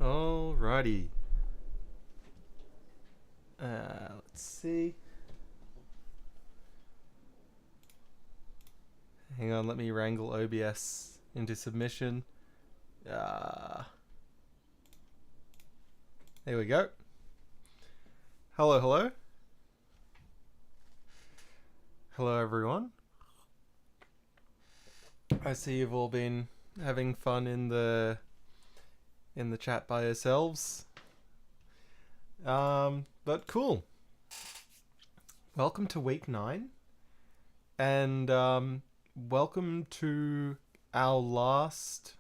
Alrighty. Let's see. Hang on, let me wrangle OBS into submission. There we go. Hello, hello. Hello, everyone. I see you've all been having fun in the chat by yourselves. But cool. Welcome to week 9. And welcome to our last,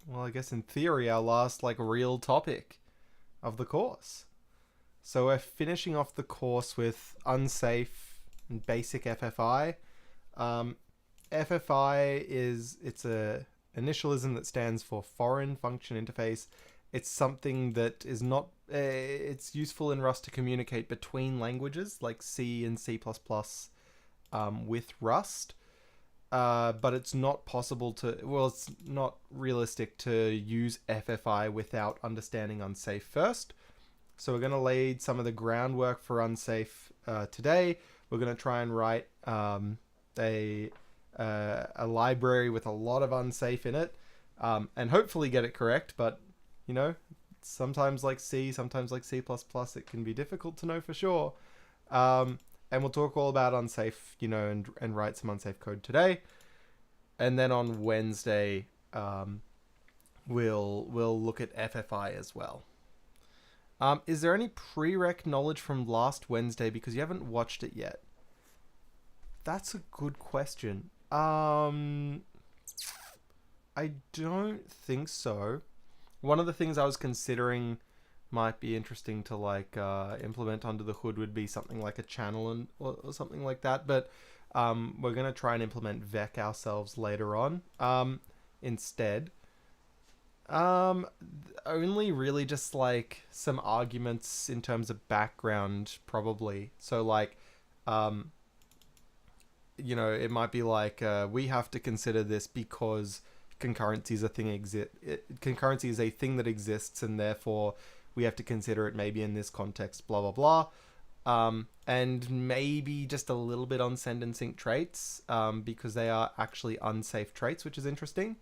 well, I guess in theory, our last like real topic of the course. So we're finishing off the course with Unsafe and basic FFI. FFI it's a initialism that stands for foreign function interface. It's something that is not it's useful in Rust to communicate between languages like C and C++ with Rust, but it's not possible to, well, it's not realistic to use FFI without understanding Unsafe first. So we're going to lay some of the groundwork for Unsafe today. We're going to try and write a library with a lot of Unsafe in it, and hopefully get it correct. But you know, sometimes like C, sometimes like C++, it can be difficult to know for sure. And we'll talk all about Unsafe, you know, and write some Unsafe code today. And then on Wednesday, we'll look at FFI as well. Is there any prereq knowledge from last Wednesday because you haven't watched it yet? That's a good question. I don't think so. One of the things I was considering might be interesting to like implement under the hood would be something like a channel or something like that. But we're going to try and implement vec ourselves later on instead. Only really just like some arguments in terms of background probably. So like, you know, it might be like we have to consider this because concurrency is a thing concurrency is a thing that exists, and therefore we have to consider it maybe in this context, blah blah blah. And maybe just a little bit on send and sync traits, because they are actually unsafe traits, which is interesting.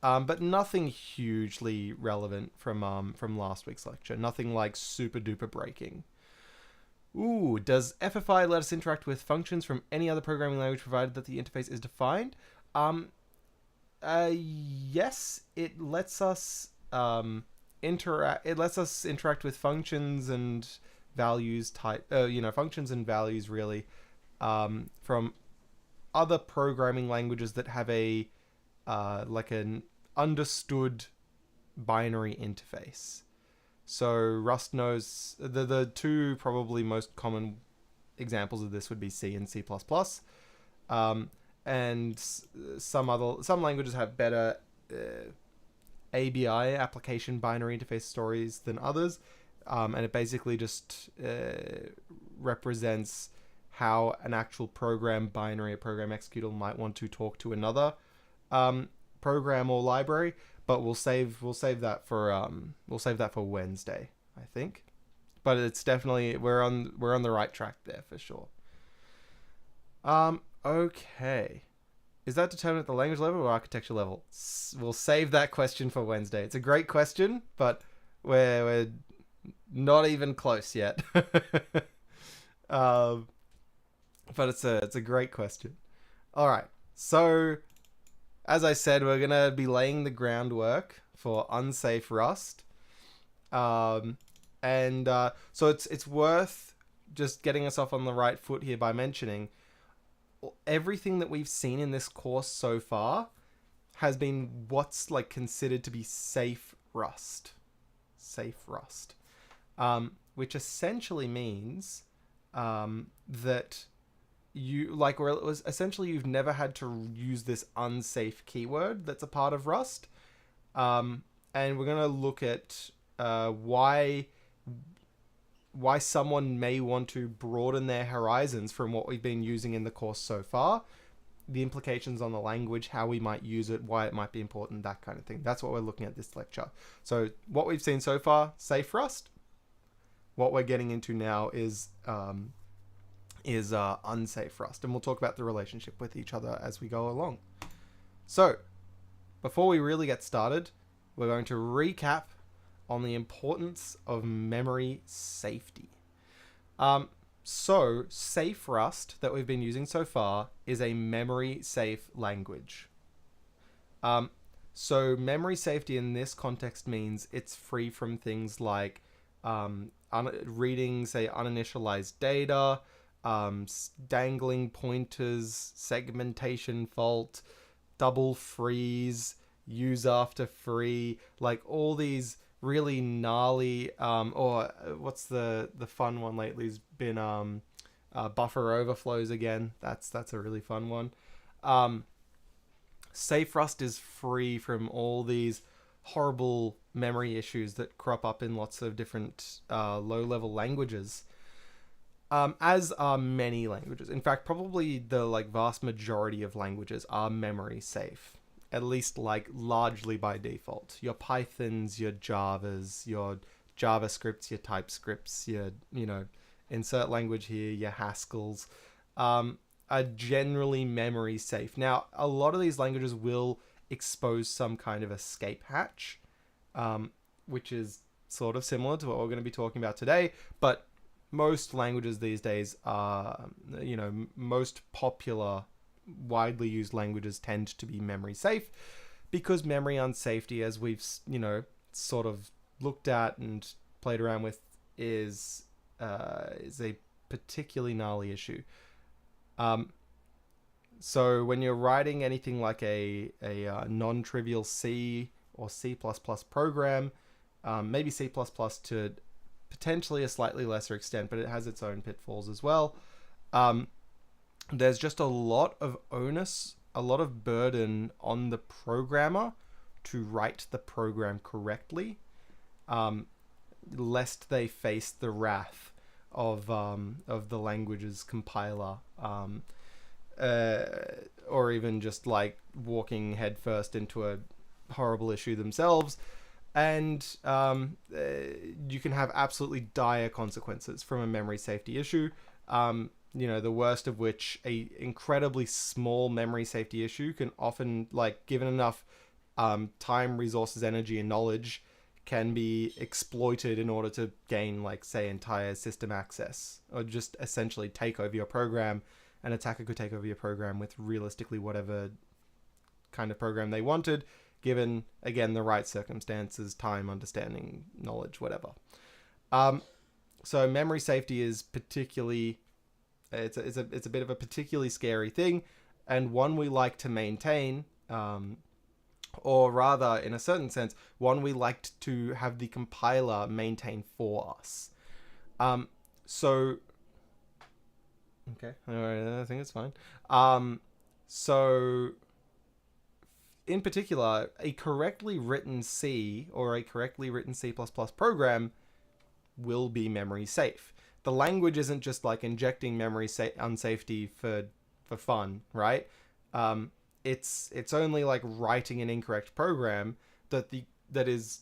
But nothing hugely relevant from last week's lecture. Nothing like super duper breaking. Ooh, does FFI let us interact with functions from any other programming language provided that the interface is defined? Yes, it lets us interact. It lets us interact with functions and values type. You know, functions and values really, from other programming languages that have a like an understood binary interface. So Rust knows the two probably most common examples of this would be C and C++. And some languages have better ABI, application binary interface stories, than others, and it basically just represents how an actual program binary, a program executable, might want to talk to another program or library. But we'll save that for Wednesday, I think. But it's definitely we're on the right track there for sure. Okay. Is that determined at the language level or architecture level? We'll save that question for Wednesday. It's a great question, but we're not even close yet. But it's a great question. All right. So, as I said, we're going to be laying the groundwork for Unsafe Rust. So it's worth just getting us off on the right foot here by mentioning everything that we've seen in this course so far has been what's like considered to be safe Rust. Safe Rust. Which essentially means that you've never had to use this unsafe keyword that's a part of Rust. And we're going to look at why someone may want to broaden their horizons from what we've been using in the course so far, the implications on the language, how we might use it, why it might be important, that kind of thing. That's what we're looking at this lecture. So what we've seen so far, safe Rust. What we're getting into now is unsafe Rust, and we'll talk about the relationship with each other as we go along. So before we really get started, we're going to recap on the importance of memory safety. So safe Rust that we've been using so far is a memory safe language. So memory safety in this context means it's free from things like reading, say, uninitialized data, dangling pointers, segmentation fault, double freeze, use after free, like all these really gnarly, or what's the fun one lately has been buffer overflows again. That's a really fun one. Safe Rust is free from all these horrible memory issues that crop up in lots of different low-level languages, as are many languages. In fact, probably the vast majority of languages are memory safe, at least largely by default. Your Pythons, your Javas, your JavaScripts, your TypeScripts, your insert language here, your Haskells, are generally memory safe. Now, a lot of these languages will expose some kind of escape hatch, which is sort of similar to what we're going to be talking about today, but most languages these days are, most popular, widely used languages tend to be memory safe, because memory unsafety, as we've, sort of looked at and played around with, is a particularly gnarly issue. So when you're writing anything like a non-trivial C or C++ program, maybe C++ to potentially a slightly lesser extent, but it has its own pitfalls as well. There's just a lot of onus, a lot of burden on the programmer to write the program correctly, lest they face the wrath of the language's compiler, or even just walking headfirst into a horrible issue themselves. And you can have absolutely dire consequences from a memory safety issue. The worst of which, a incredibly small memory safety issue can often, given enough time, resources, energy, and knowledge, can be exploited in order to gain, say, entire system access, or just essentially take over your program. An attacker could take over your program with realistically whatever kind of program they wanted, given, again, the right circumstances, time, understanding, knowledge, whatever. So memory safety is particularly, it's a bit of a particularly scary thing, and one we like to maintain, or rather, in a certain sense, one we liked to have the compiler maintain for us. Okay, all right, I think it's fine. So in particular, a correctly written C or a correctly written C++ program will be memory safe. The language isn't just injecting memory unsafety for fun, right? It's only writing an incorrect program that is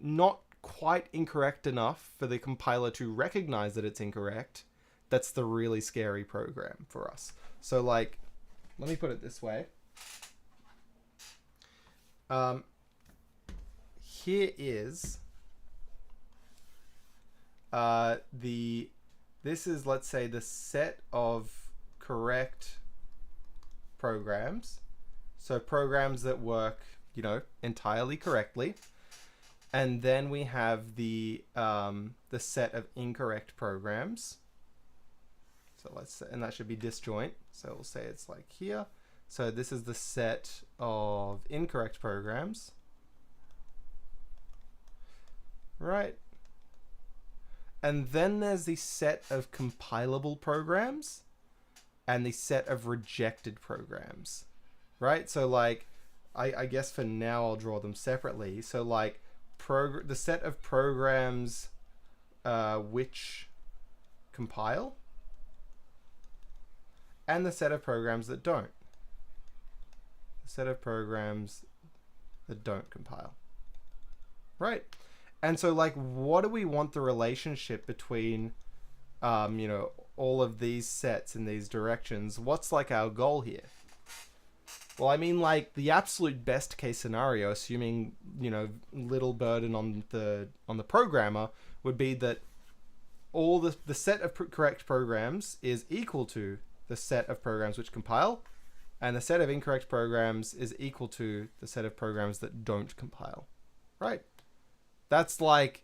not quite incorrect enough for the compiler to recognize that it's incorrect. That's the really scary program for us. So let me put it this way. Here is this is, let's say, the set of correct programs. So programs that work, entirely correctly. And then we have the set of incorrect programs. So let's say, and that should be disjoint. So we'll say it's here. So this is the set of incorrect programs. Right. And then there's the set of compilable programs and the set of rejected programs. Right? So I guess for now I'll draw them separately. So the set of programs which compile, and the set of programs that don't. set of programs that don't compile. Right. And so, like, what do we want the relationship between, you know, all of these sets in these directions? What's, like, our goal here? Well, I mean, like, the absolute best case scenario, assuming, you know, little burden on the programmer, would be that all the set of correct programs is equal to the set of programs which compile, and the set of incorrect programs is equal to the set of programs that don't compile. Right? That's like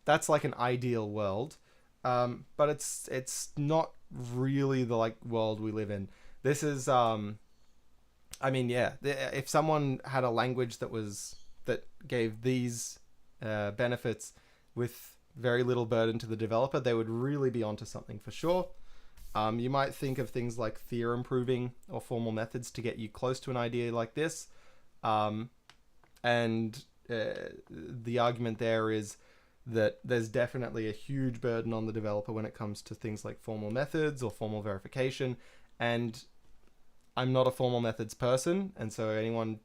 an ideal world, but it's not really the like world we live in. This is I mean, yeah, if someone had a language that gave these benefits with very little burden to the developer, they would really be onto something for sure. You might think of things like theorem proving or formal methods to get you close to an idea like this, and the argument there is that there's definitely a huge burden on the developer when it comes to things like formal methods or formal verification. And I'm not a formal methods person, and so anyone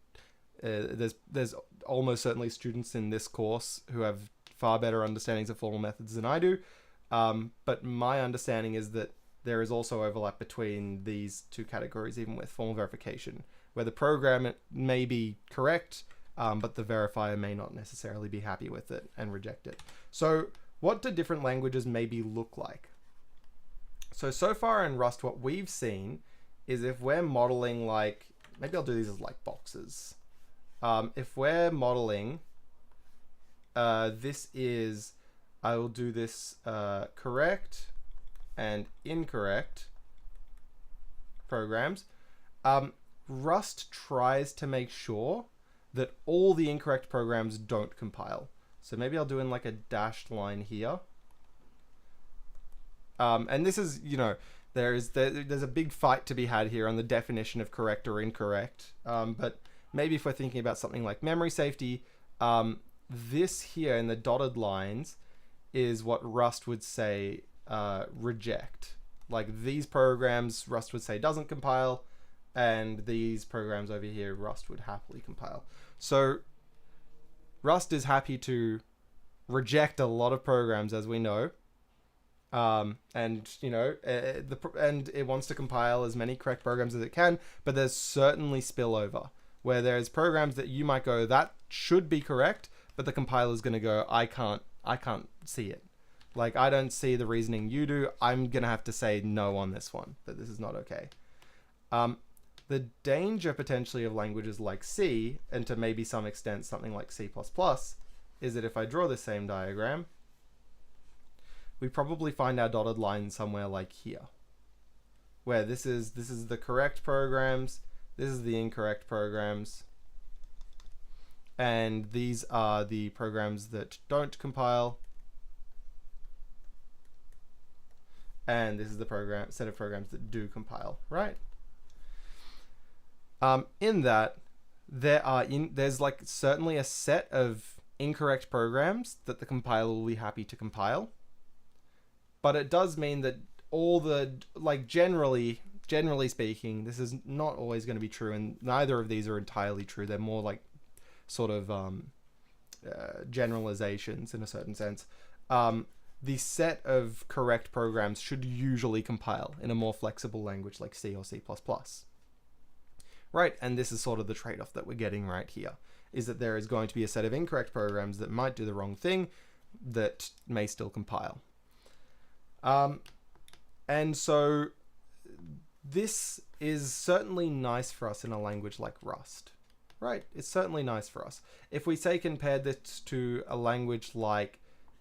there's almost certainly students in this course who have far better understandings of formal methods than I do. But my understanding is that there is also overlap between these two categories, even with formal verification, where the program may be correct, but the verifier may not necessarily be happy with it and reject it. So what do different languages maybe look like? So far in Rust, what we've seen is if we're modeling, like, maybe I'll do these as like boxes. If we're modeling, this is, I will do this correct and incorrect programs. Rust tries to make sure that all the incorrect programs don't compile. So maybe I'll do in like a dashed line here. And this is, you know, there's a big fight to be had here on the definition of correct or incorrect. But maybe if we're thinking about something like memory safety, this here in the dotted lines is what Rust would say reject. Like these programs Rust would say doesn't compile, and these programs over here Rust would happily compile. So Rust is happy to reject a lot of programs, as we know, and you know, and it wants to compile as many correct programs as it can. But there's certainly spillover where there's programs that you might go, that should be correct, but the compiler's going to go, I can't see it. Like, I don't see the reasoning you do. I'm going to have to say no on this one, that this is not okay. The danger potentially of languages like C, and to maybe some extent something like C++, is that if I draw the same diagram, we probably find our dotted line somewhere like here, where this is the correct programs, this is the incorrect programs, and these are the programs that don't compile, and this is the set of programs that do compile, right? In that, there's like certainly a set of incorrect programs that the compiler will be happy to compile, but it does mean that all the, like, generally speaking, this is not always going to be true, and neither of these are entirely true. They're more like sort of generalizations in a certain sense. The set of correct programs should usually compile in a more flexible language like C or C++. Right, and this is sort of the trade-off that we're getting right here, is that there is going to be a set of incorrect programs that might do the wrong thing that may still compile. And so this is certainly nice for us in a language like Rust, right? It's certainly nice for us. If we say compare this to a language like,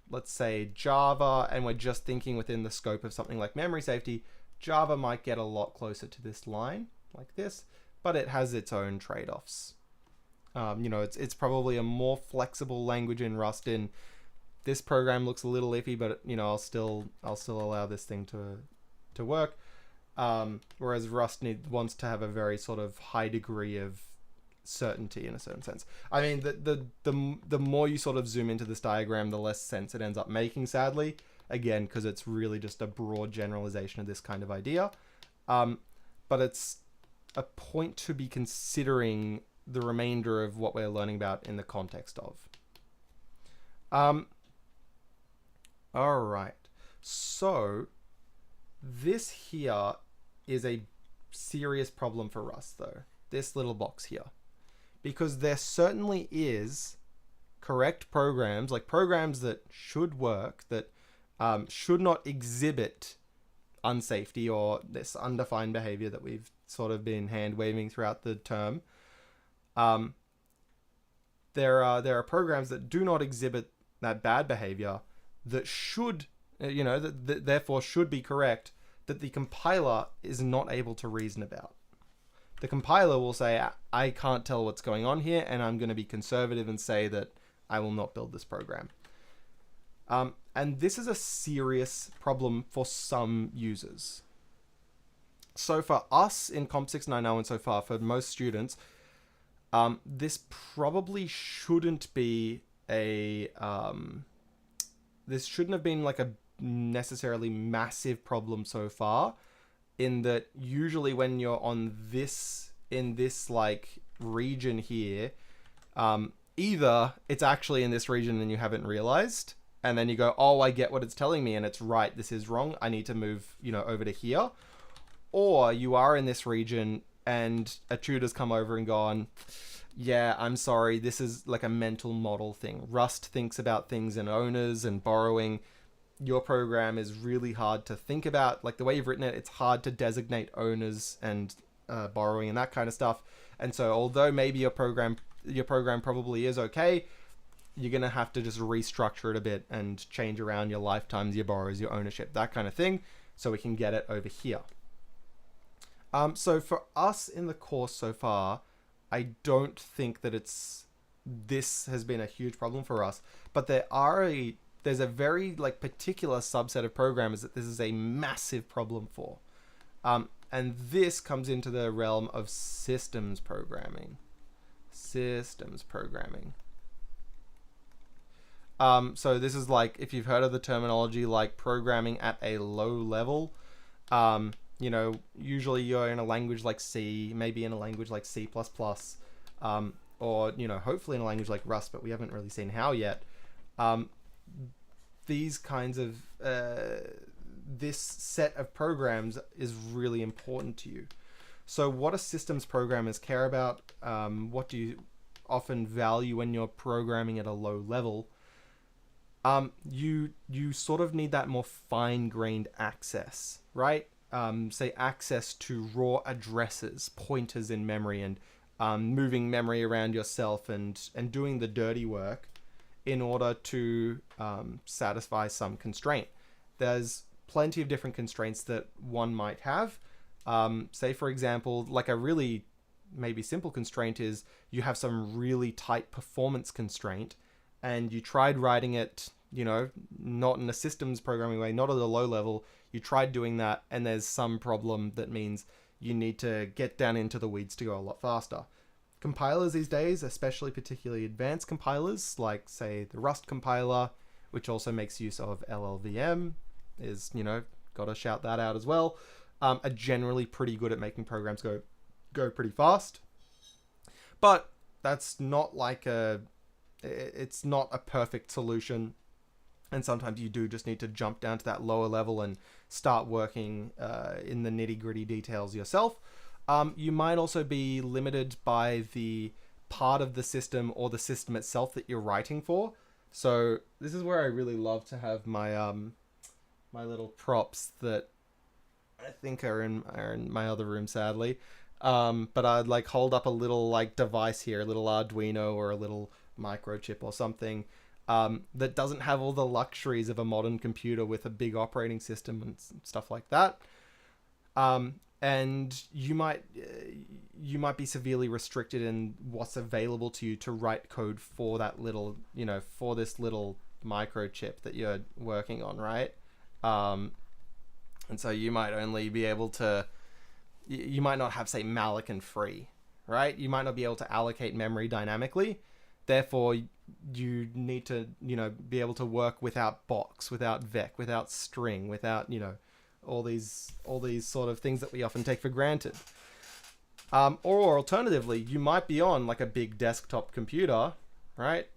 let's say, Java, and we're just thinking within the scope of something like memory safety, Java might get a lot closer to this line, like this, but it has its own trade-offs. You know, it's probably a more flexible language in Rust. In this program looks a little iffy, but you know, I'll still allow this thing to work. Whereas Rust wants to have a very sort of high degree of certainty in a certain sense. I mean, the more you sort of zoom into this diagram, the less sense it ends up making, sadly. Again, because it's really just a broad generalization of this kind of idea. But it's a point to be considering the remainder of what we're learning about in the context of. All right. So this here is a serious problem for Rust, though. This little box here. Because there certainly is correct programs, like programs that should work, that should not exhibit unsafety or this undefined behavior that we've sort of been hand-waving throughout the term. There are programs that do not exhibit that bad behavior that should, that therefore should be correct, that the compiler is not able to reason about. The compiler will say, I can't tell what's going on here, and I'm going to be conservative and say that I will not build this program. And this is a serious problem for some users. So for us in COMP6991 so far, for most students, this probably shouldn't be this shouldn't have been like a necessarily massive problem so far, in that usually when you're on this, in this like region here, either it's actually in this region and you haven't realized, and then you go, oh, I get what it's telling me and it's right, this is wrong, I need to move, over to here. Or you are in this region and a tutor's come over and gone, yeah, I'm sorry, this is like a mental model thing. Rust thinks about things in owners and borrowing. Your program is really hard to think about. Like the way you've written it, it's hard to designate owners and borrowing and that kind of stuff. And so although maybe your program probably is okay, you're going to have to just restructure it a bit and change around your lifetimes, your borrowers, your ownership, that kind of thing, so we can get it over here. So for us in the course so far, I don't think that this has been a huge problem for us, but there's a very like particular subset of programmers that this is a massive problem for. And this comes into the realm of systems programming. So this is like, if you've heard of the terminology, like programming at a low level, usually you're in a language like C, maybe in a language like C++, or, hopefully in a language like Rust, but we haven't really seen how yet. These kinds of, this set of programs is really important to you. So what do systems programmers care about? What do you often value when you're programming at a low level? You sort of need that more fine-grained access, right? Say access to raw addresses, pointers in memory, and moving memory around yourself and doing the dirty work in order to satisfy some constraint. There's plenty of different constraints that one might have. Say, for example, like a really maybe simple constraint is you have some really tight performance constraint and you tried writing it, not in a systems programming way, not at a low level. You tried doing that and there's some problem that means you need to get down into the weeds to go a lot faster. Compilers these days, especially particularly advanced compilers, like say the Rust compiler, which also makes use of LLVM, is, gotta shout that out as well, are generally pretty good at making programs go pretty fast. But that's not like it's not a perfect solution. And sometimes you do just need to jump down to that lower level and start working in the nitty-gritty details yourself. You might also be limited by the part of the system or the system itself that you're writing for. So this is where I really love to have my my little props that I think are in my other room, sadly. But I'd like hold up a little like device here, a little Arduino or a little microchip or something that doesn't have all the luxuries of a modern computer with a big operating system and stuff like that. And you might be severely restricted in what's available to you to write code for that little, for this little microchip that you're working on, right? And so you might only be able to, you might not have, say, malloc and free, right? You might not be able to allocate memory dynamically. Therefore, you need to, be able to work without box, without vec, without string, without, all these sort of things that we often take for granted. Or alternatively, you might be on like a big desktop computer, right?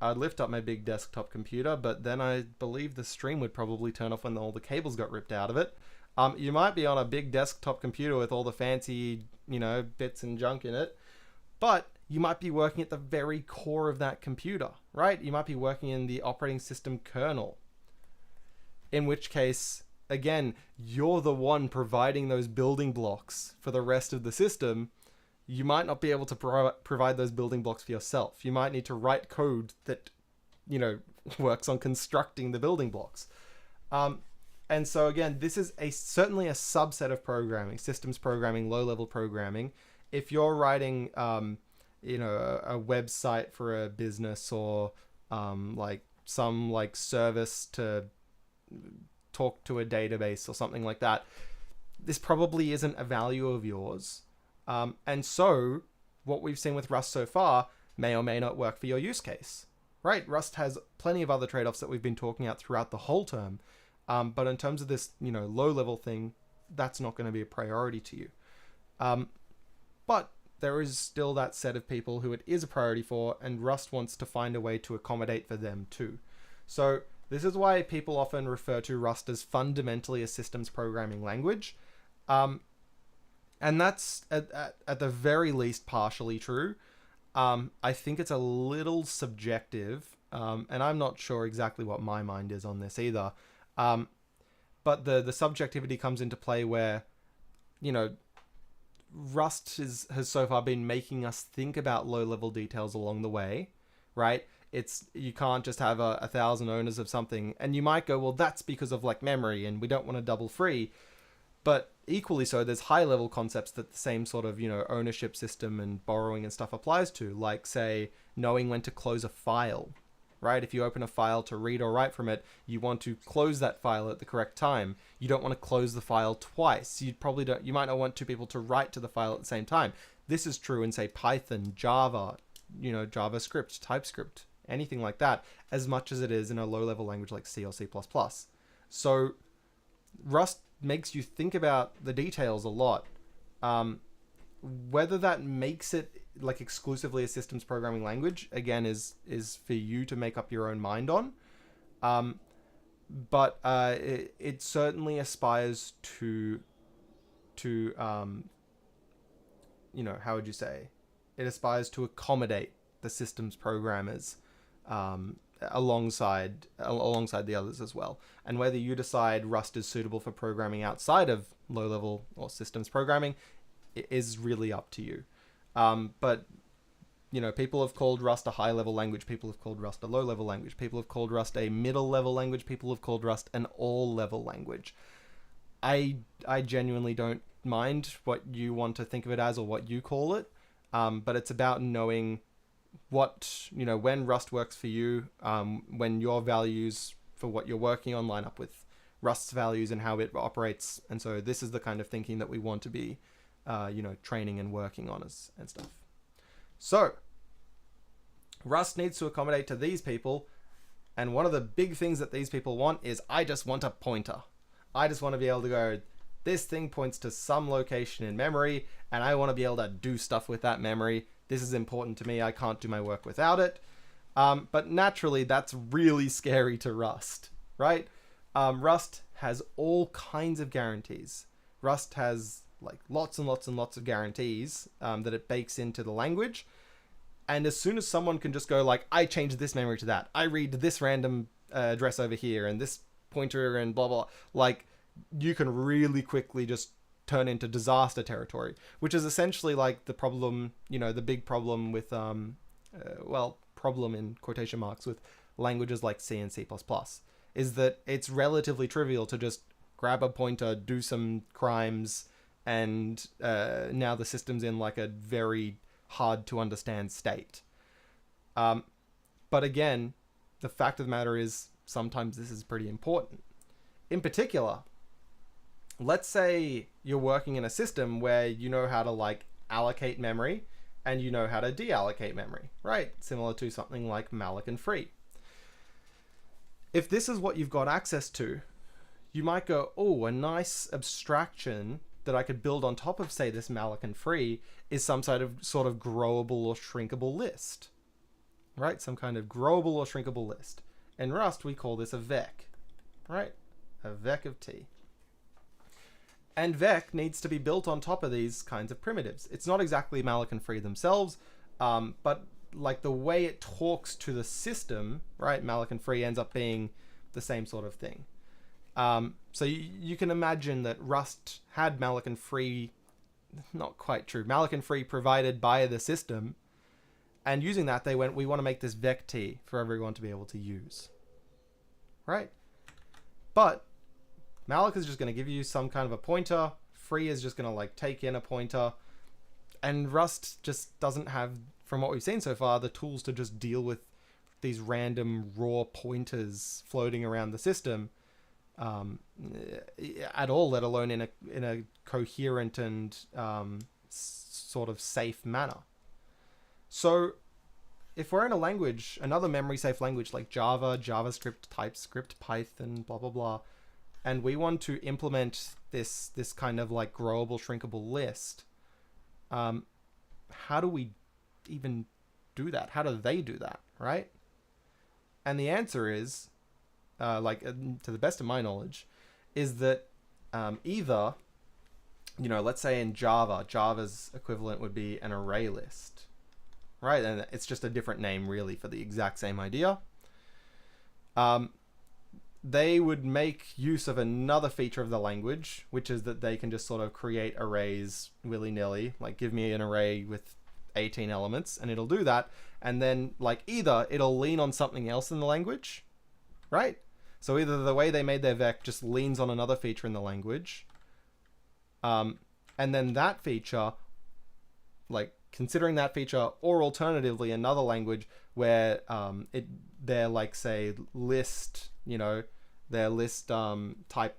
I'd lift up my big desktop computer, but then I believe the stream would probably turn off when all the cables got ripped out of it. You might be on a big desktop computer with all the fancy, bits and junk in it, but you might be working at the very core of that computer, right? You might be working in the operating system kernel. In which case, again, you're the one providing those building blocks for the rest of the system. You might not be able to provide those building blocks for yourself. You might need to write code that, works on constructing the building blocks. And so again, this is certainly a subset of programming, systems programming, low-level programming. If you're writing, a website for a business or some service to talk to a database or something like that, this probably isn't a value of yours. And so what we've seen with Rust so far may or may not work for your use case, right? Rust has plenty of other trade-offs that we've been talking about throughout the whole term. But in terms of this, low-level thing, that's not going to be a priority to you. But there is still that set of people who it is a priority for, and Rust wants to find a way to accommodate for them too. So this is why people often refer to Rust as fundamentally a systems programming language. And that's, at the very least, partially true. I think it's a little subjective, and I'm not sure exactly what my mind is on this either. But the subjectivity comes into play where, Rust has so far been making us think about low-level details along the way, right? You can't just have 1,000 owners of something, and you might go, well, that's because of memory, and we don't want to double free. But equally so, there's high-level concepts that the same sort of, ownership system and borrowing and stuff applies to, like, say, knowing when to close a file, right? If you open a file to read or write from it, you want to close that file at the correct time. You don't want to close the file twice. You might not want two people to write to the file at the same time. This is true in, say, Python, Java, JavaScript, TypeScript, anything like that, as much as it is in a low-level language like C or C++. So Rust makes you think about the details a lot. Whether that makes it exclusively a systems programming language, again, is for you to make up your own mind on. But it certainly aspires to how would you say? It aspires to accommodate the systems programmers alongside the others as well. And whether you decide Rust is suitable for programming outside of low-level or systems programming is really up to you. But people have called Rust a high-level language. People have called Rust a low-level language. People have called Rust a middle-level language. People have called Rust an all-level language. I genuinely don't mind what you want to think of it as or what you call it. But it's about knowing when Rust works for you, when your values for what you're working on line up with Rust's values and how it operates. And so this is the kind of thinking that we want to be, training and working on and stuff. So Rust needs to accommodate to these people. And one of the big things that these people want is, I just want a pointer. I just want to be able to go, this thing points to some location in memory, and I want to be able to do stuff with that memory. This is important to me. I can't do my work without it. But naturally, that's really scary to Rust, right? Rust has all kinds of guarantees. Rust has lots and lots and lots of guarantees that it bakes into the language. And as soon as someone can just go I changed this memory to that, I read this random address over here and this pointer and blah, blah, you can really quickly just turn into disaster territory, which is essentially the problem, the big problem with, problem in quotation marks with languages like C and C++, is that it's relatively trivial to just grab a pointer, do some crimes, and now the system's in a very hard to understand state. But again, the fact of the matter is sometimes this is pretty important. In particular, let's say you're working in a system where you know how to allocate memory and you know how to deallocate memory, right? Similar to something like malloc and free. If this is what you've got access to, you might go, oh, a nice abstraction that I could build on top of, say, this malloc and free is some sort of growable or shrinkable list, right? Some kind of growable or shrinkable list. In Rust, we call this a vec, right? A vec of t. And vec needs to be built on top of these kinds of primitives. It's not exactly malloc and free themselves, but like the way it talks to the system, right? Malloc and free ends up being the same sort of thing. So you can imagine that Rust had malloc and free, not quite true, malloc and free provided by the system, and using that they went, we want to make this vec t for everyone to be able to use, right? But malloc is just going to give you some kind of a pointer, free is just going to like take in a pointer, and Rust just doesn't have, from what we've seen so far, the tools to just deal with these random raw pointers floating around the system at all, let alone in a coherent and sort of safe manner. So if we're in a language, another memory safe language like Java, JavaScript, TypeScript, Python, blah blah blah, and we want to implement this kind of like growable, shrinkable list, how do we even do that? How do they do that, right? And the answer is, to the best of my knowledge, is that either, let's say in Java's equivalent would be an array list, right? And it's just a different name really for the exact same idea. They would make use of another feature of the language, which is that they can just sort of create arrays willy-nilly, like give me an array with 18 elements and it'll do that. And then like either it'll lean on something else in the language, right? So either the way they made their vec just leans on another feature in the language, and then that feature, like considering that feature, or alternatively another language where their like say list, their list type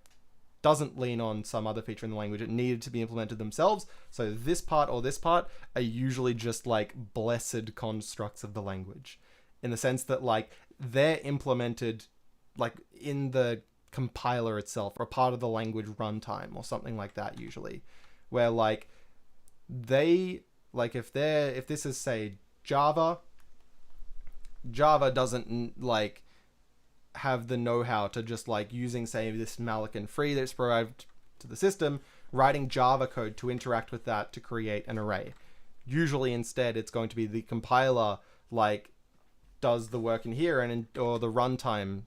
doesn't lean on some other feature in the language. It needed to be implemented themselves. So this part or this part are usually just like blessed constructs of the language, in the sense that like they're implemented like in the compiler itself or part of the language runtime or something like that, usually, where like they like if this is say Java doesn't like have the know-how to just like using say this malloc and free that's provided to the system, writing Java code to interact with that to create an array. Usually instead it's going to be the compiler like does the work in here, or the runtime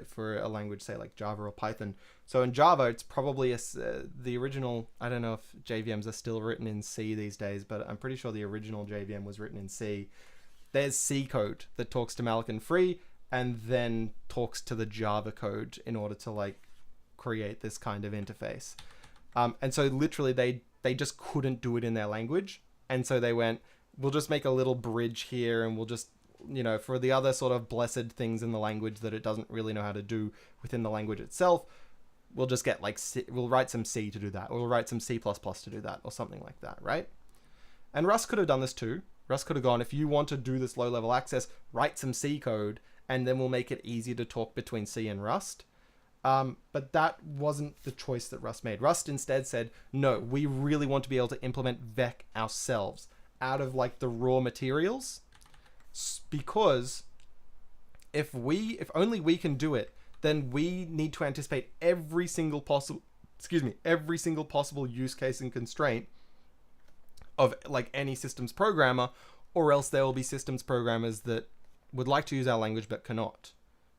for a language say like Java or Python. So in Java it's probably the original, I don't know if JVMs are still written in C these days, but I'm pretty sure the original JVM was written in C. There's C code that talks to malloc and free and then talks to the Java code in order to like create this kind of interface. And so literally they just couldn't do it in their language. And so they went, we'll just make a little bridge here and we'll just, for the other sort of blessed things in the language that it doesn't really know how to do within the language itself, we'll just get like, we'll write some C to do that, or we'll write some C++ to do that, or something like that, right? And Rust could have done this too. Rust could have gone, if you want to do this low-level access, write some C code, and then we'll make it easy to talk between C and Rust. But that wasn't the choice that Rust made. Rust instead said, no, we really want to be able to implement vec ourselves out of like the raw materials, because if only we can do it, then we need to anticipate every single possible use case and constraint of like any systems programmer, or else there will be systems programmers that would like to use our language but cannot,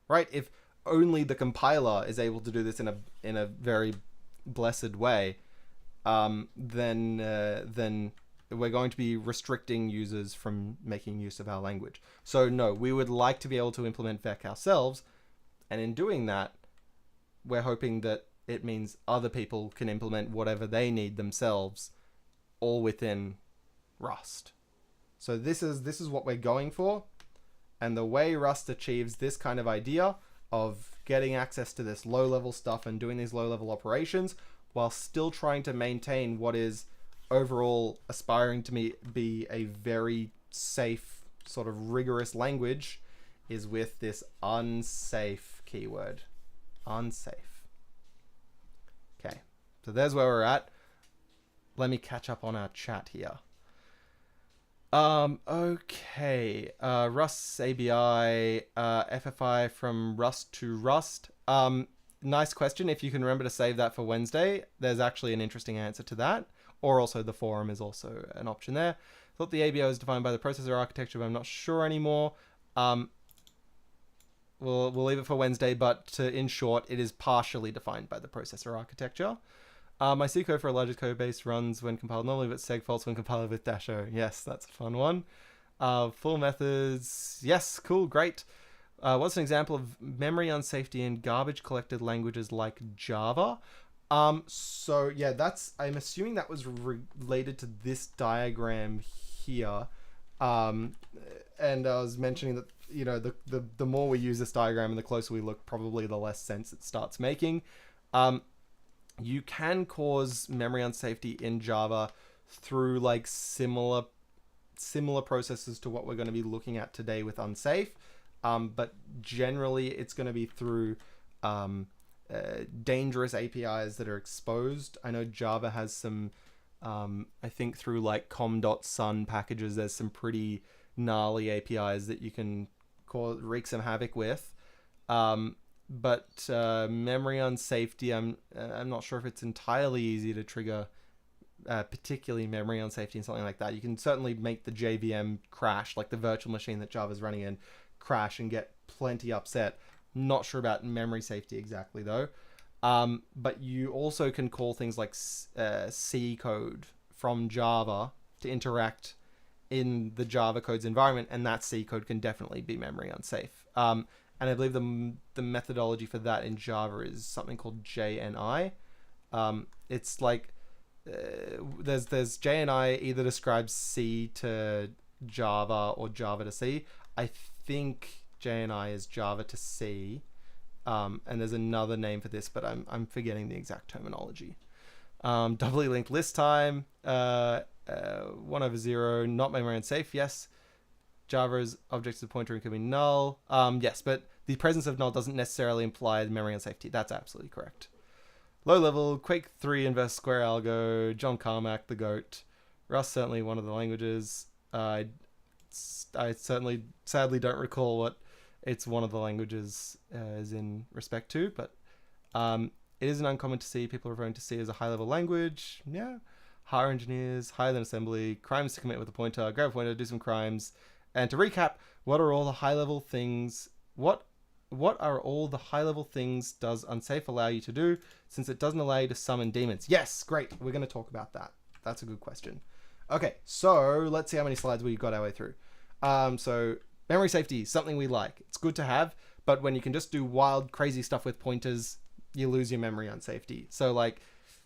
right? If only the compiler is able to do this in a very blessed way, then we're going to be restricting users from making use of our language. So no, we would like to be able to implement vec ourselves, and in doing that, we're hoping that it means other people can implement whatever they need themselves, all within Rust. So this is what we're going for, and the way Rust achieves this kind of idea of getting access to this low-level stuff and doing these low-level operations while still trying to maintain what is overall aspiring to be a very safe, sort of rigorous language, is with this unsafe keyword. Unsafe. Okay, so there's where we're at. let me catch up on our chat here. Okay. Rust's ABI, FFI from Rust to Rust. Nice question. If you can remember to save that for Wednesday, there's actually an interesting answer to that. Or also the forum is also an option there. Thought the ABI was defined by the processor architecture, but I'm not sure anymore. We'll leave it for Wednesday, but in short, it is partially defined by the processor architecture. My C code for a larger code base runs when compiled normally, but seg faults when compiled with -o. Yes, that's a fun one. Full methods. Yes, cool, great. What's an example of memory unsafety in garbage collected languages like Java? So yeah, I'm assuming that was related to this diagram here. And I was mentioning that, you know, the more we use this diagram and the closer we look, probably the less sense it starts making. You can cause memory unsafety in Java through like similar processes to what we're going to be looking at today with Unsafe. But generally it's going to be through dangerous APIs that are exposed. I know Java has some, I think through like com.sun packages, there's some pretty gnarly APIs that you can wreak some havoc with. But memory unsafety, I'm not sure if it's entirely easy to trigger, particularly memory unsafety and something like that. You can certainly make the JVM crash, like the virtual machine that Java's running in, crash and get plenty upset. Not sure about memory safety exactly though. But you also can call things like C code from Java to interact in the Java code's environment, and that C code can definitely be memory unsafe. And I believe the methodology for that in Java is something called JNI. It's like there's JNI either describes C to Java or Java to C. I think JNI is Java to C, and there's another name for this, but I'm forgetting the exact terminology. Doubly linked list time, 1/0, not memory unsafe. Yes. Java's objects of pointer and can be null. Yes, but the presence of null doesn't necessarily imply memory unsafety. That's absolutely correct. Low level, Quake 3 inverse square algo, John Carmack, the GOAT. Rust, certainly one of the languages. I certainly, sadly, don't recall what it's one of the languages is in respect to, but it isn't uncommon to see people referring to C as a high-level language. Yeah. Higher engineers, higher than assembly, crimes to commit with a pointer, grab a pointer, do some crimes. And to recap, what are all the high-level things? What are all the high-level things does Unsafe allow you to do, since it doesn't allow you to summon demons? Yes, great. We're going to talk about that. That's a good question. Okay, so let's see how many slides we got our way through. So memory safety, something we like. It's good to have, but when you can just do wild, crazy stuff with pointers, you lose your memory unsafety. So like,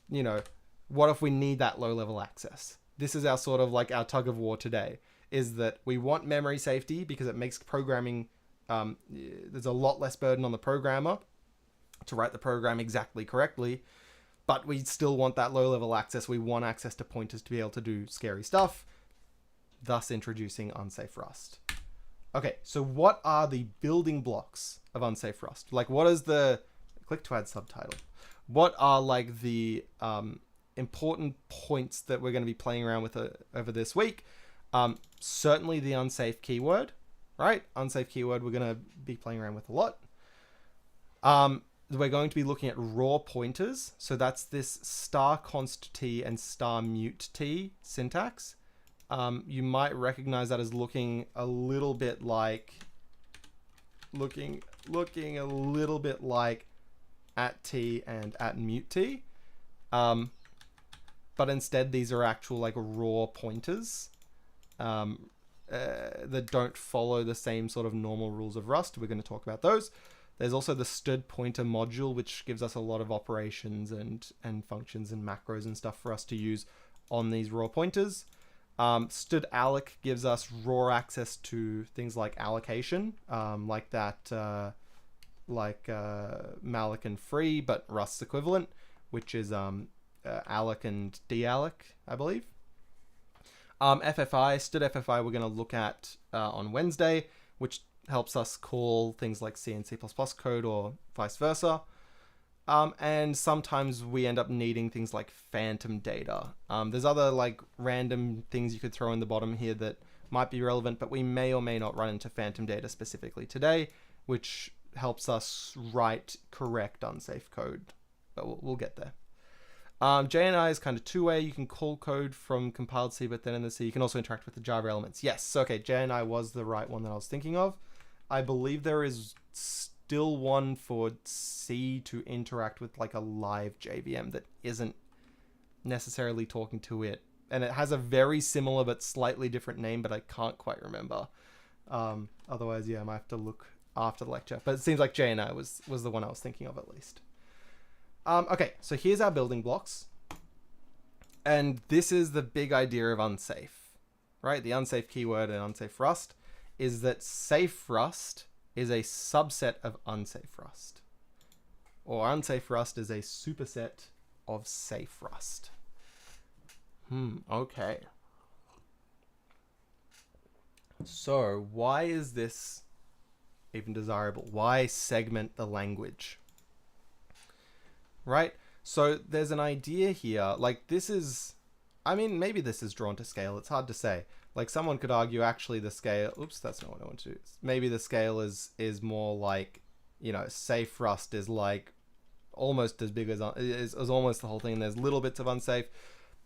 you know, what if we need that low-level access? This is our sort of like our tug of war today, is that we want memory safety because it makes programming, there's a lot less burden on the programmer to write the program exactly correctly, but we still want that low-level access. We want access to pointers to be able to do scary stuff, thus introducing Unsafe Rust. Okay, so what are the building blocks of Unsafe Rust? Like, what is the... Click to add subtitle. What are, like, the important points that we're going to be playing around with over this week? Certainly the unsafe keyword, right? Unsafe keyword we're going to be playing around with a lot. We're going to be looking at raw pointers. So that's this *const t and *mute t syntax. You might recognize that as looking a little bit like looking a little bit like @t and @mute t. But instead these are actual like raw pointers that don't follow the same sort of normal rules of Rust. We're going to talk about those. There's also the std pointer module, which gives us a lot of operations and functions and macros and stuff for us to use on these raw pointers. Std alloc gives us raw access to things like allocation, like that, malloc and free, but Rust's equivalent, which is alloc and dealloc, I believe. FFI, std FFI, we're going to look at on Wednesday, which helps us call things like C and C++ code or vice versa. And sometimes we end up needing things like phantom data. There's other like random things you could throw in the bottom here that might be relevant, but we may or may not run into phantom data specifically today, which helps us write correct unsafe code. But we'll get there. JNI is kind of two-way. You can call code from compiled C, but then in the C, you can also interact with the Java elements. Yes, okay, JNI was the right one that I was thinking of. I believe there is still one for C to interact with like a live JVM that isn't necessarily talking to it. And it has a very similar but slightly different name, but I can't quite remember. Otherwise, yeah, I might have to look after the lecture. But it seems like JNI was the one I was thinking of at least. Okay, so here's our building blocks. And this is the big idea of unsafe, right? The unsafe keyword in unsafe Rust is that safe Rust is a subset of unsafe Rust. Or unsafe Rust is a superset of safe Rust. Okay. So why is this even desirable? Why segment the language? Right? So there's an idea here, like this is, I mean, maybe this is drawn to scale. It's hard to say. Like someone could argue actually the scale, oops, that's not what I want to do. Maybe the scale is more like, you know, safe Rust is like almost as big as is almost the whole thing. There's little bits of unsafe.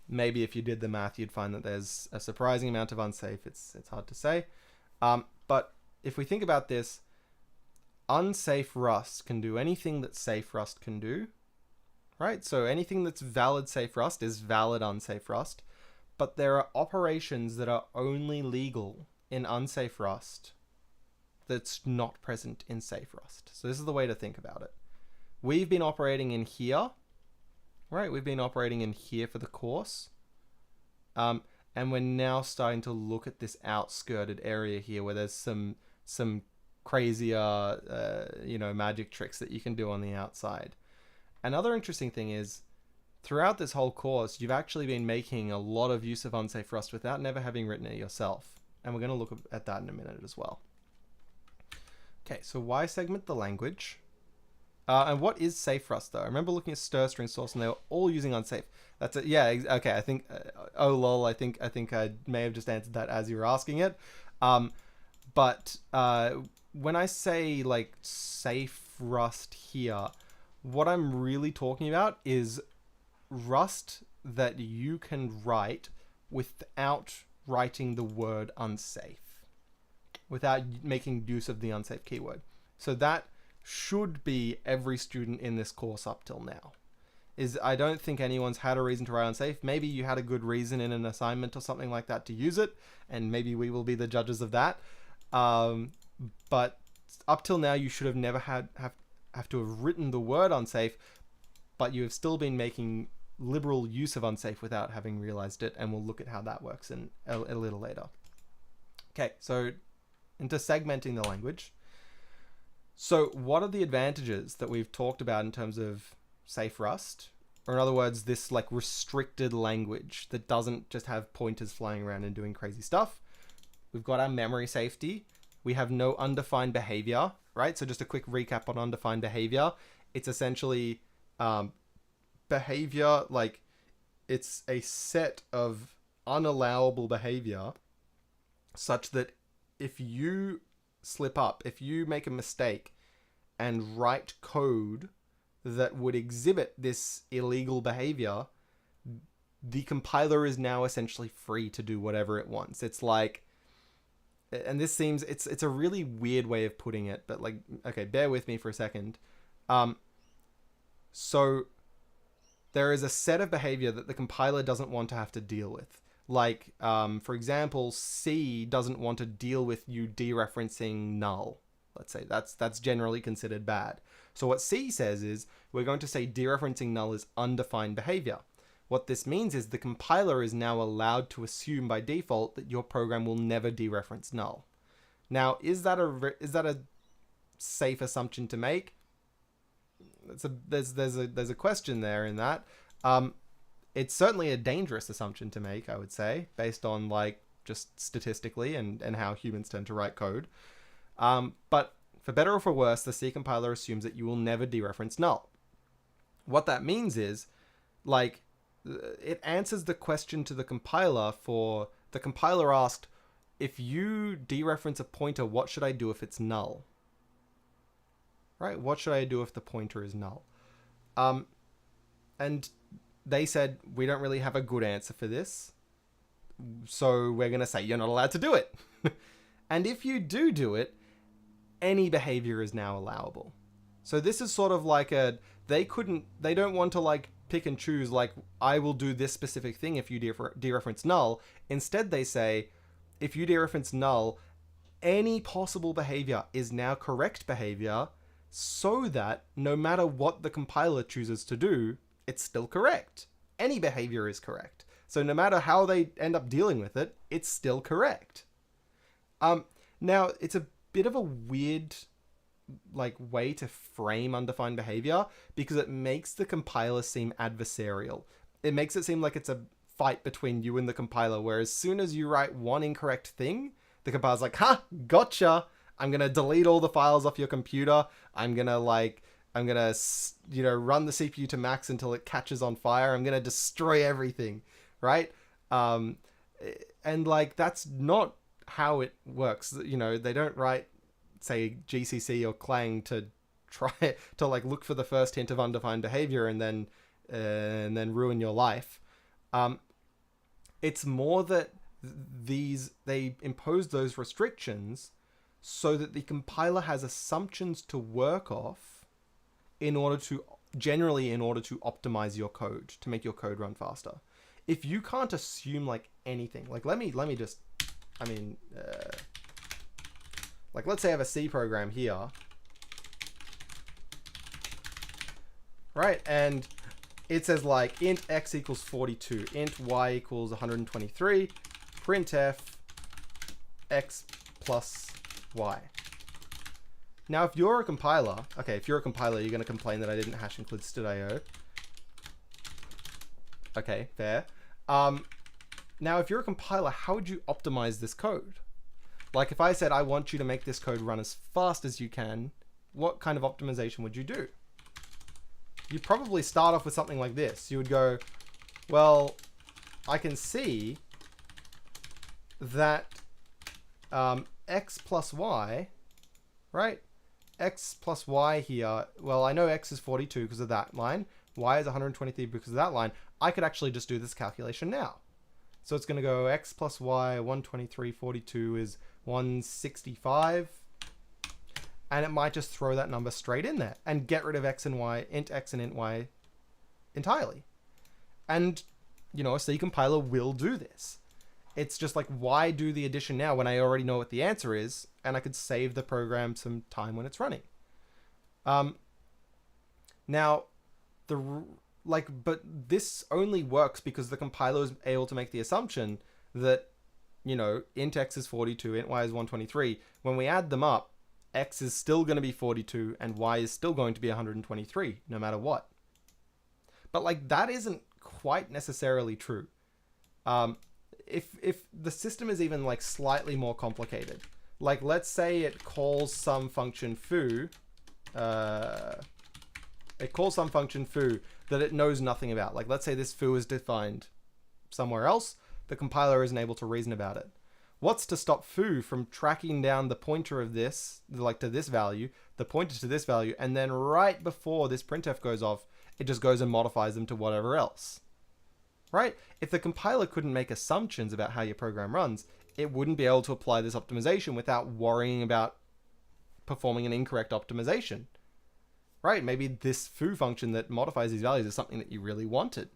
Maybe if you did the math, you'd find that there's a surprising amount of unsafe. It's hard to say. But if we think about this, unsafe Rust can do anything that safe Rust can do. Right? So anything that's valid safe Rust is valid unsafe Rust. But there are operations that are only legal in unsafe Rust that's not present in safe Rust. So this is the way to think about it. We've been operating in here, right? We've been operating in here for the course. And we're now starting to look at this outskirted area here where there's some crazier, magic tricks that you can do on the outside. Another interesting thing is, throughout this whole course, you've actually been making a lot of use of unsafe Rust without never having written it yourself. And we're going to look at that in a minute as well. Okay, so why segment the language? And what is safe Rust, though? I remember looking at stir string source, and they were all using unsafe. That's it. Yeah, okay, I think... oh, lol, I think I may have just answered that as you were asking it. But when I say, like, safe Rust here... what I'm really talking about is Rust that you can write without writing the word unsafe, without making use of the unsafe keyword. So that should be every student in this course up till now. I don't think anyone's had a reason to write unsafe. Maybe you had a good reason in an assignment or something like that to use it, and maybe we will be the judges of that. But up till now, you should have never have to have written the word unsafe, but you have still been making liberal use of unsafe without having realized it, and we'll look at how that works in a little later. Okay, so into segmenting the language. So what are the advantages that we've talked about in terms of safe Rust? Or in other words, this like restricted language that doesn't just have pointers flying around and doing crazy stuff. We've got our memory safety. We have no undefined behavior, right? So just a quick recap on undefined behavior. It's essentially behavior, like it's a set of unallowable behavior such that if you slip up, if you make a mistake and write code that would exhibit this illegal behavior, the compiler is now essentially free to do whatever it wants. It's like, and this seems, it's a really weird way of putting it, but like, okay, bear with me for a second. So there is a set of behavior that the compiler doesn't want to have to deal with. Like, for example, C doesn't want to deal with you dereferencing null. Let's say that's generally considered bad. So what C says is, we're going to say dereferencing null is undefined behavior. What this means is the compiler is now allowed to assume by default that your program will never dereference null. Now, is that a safe assumption to make? There's a question there in that. It's certainly a dangerous assumption to make, I would say, based on like just statistically and how humans tend to write code. But for better or for worse, the C compiler assumes that you will never dereference null. What that means is, like, it answers the question to the compiler for... The compiler asked, if you dereference a pointer, what should I do if it's null? Right? What should I do if the pointer is null? And they said, we don't really have a good answer for this, so we're going to say you're not allowed to do it. And if you do it, any behavior is now allowable. So this is sort of like they don't want to like pick and choose, like, I will do this specific thing if you dereference null. Instead, they say, if you dereference null, any possible behavior is now correct behavior, so that no matter what the compiler chooses to do, it's still correct. Any behavior is correct. So no matter how they end up dealing with it, it's still correct. Now, it's a bit of a weird like way to frame undefined behavior, because it makes the compiler seem adversarial. It makes it seem like it's a fight between you and the compiler, where as soon as you write one incorrect thing, the compiler's like, ha, gotcha. I'm going to delete all the files off your computer. I'm going to run the CPU to max until it catches on fire. I'm going to destroy everything, right? And like, that's not how it works. You know, they don't write, say, GCC or Clang to try to like look for the first hint of undefined behavior and then ruin your life. It's more that they impose those restrictions so that the compiler has assumptions to work off in order to optimize your code, to make your code run faster. If you can't assume like anything, like let me just, like let's say I have a C program here, right? And it says like int x equals 42, int y equals 123, printf x plus y. Now, if you're a compiler, you're going to complain that I didn't hash include std.io. Okay, fair. Now, if you're a compiler, how would you optimize this code? Like if I said, I want you to make this code run as fast as you can, what kind of optimization would you do? You'd probably start off with something like this. You would go, well, I can see that x plus y, right? X plus y here, well, I know x is 42 because of that line. Y is 123 because of that line. I could actually just do this calculation now. So it's going to go x plus y, 123, 42 is 165. And it might just throw that number straight in there and get rid of x and y, int x and int y entirely. And, you know, a C compiler will do this. It's just like, why do the addition now when I already know what the answer is, and I could save the program some time when it's running. Now, but this only works because the compiler is able to make the assumption that, you know, int x is 42, int y is 123. When we add them up, x is still going to be 42 and y is still going to be 123, no matter what. But like, that isn't quite necessarily true. If the system is even like slightly more complicated, like let's say it calls some function foo, that it knows nothing about. Like let's say this foo is defined somewhere else, the compiler isn't able to reason about it. What's to stop foo from tracking down the pointer of this, like to this value, the pointer to this value, and then right before this printf goes off, it just goes and modifies them to whatever else. Right? If the compiler couldn't make assumptions about how your program runs, it wouldn't be able to apply this optimization without worrying about performing an incorrect optimization. Right? Maybe this foo function that modifies these values is something that you really wanted.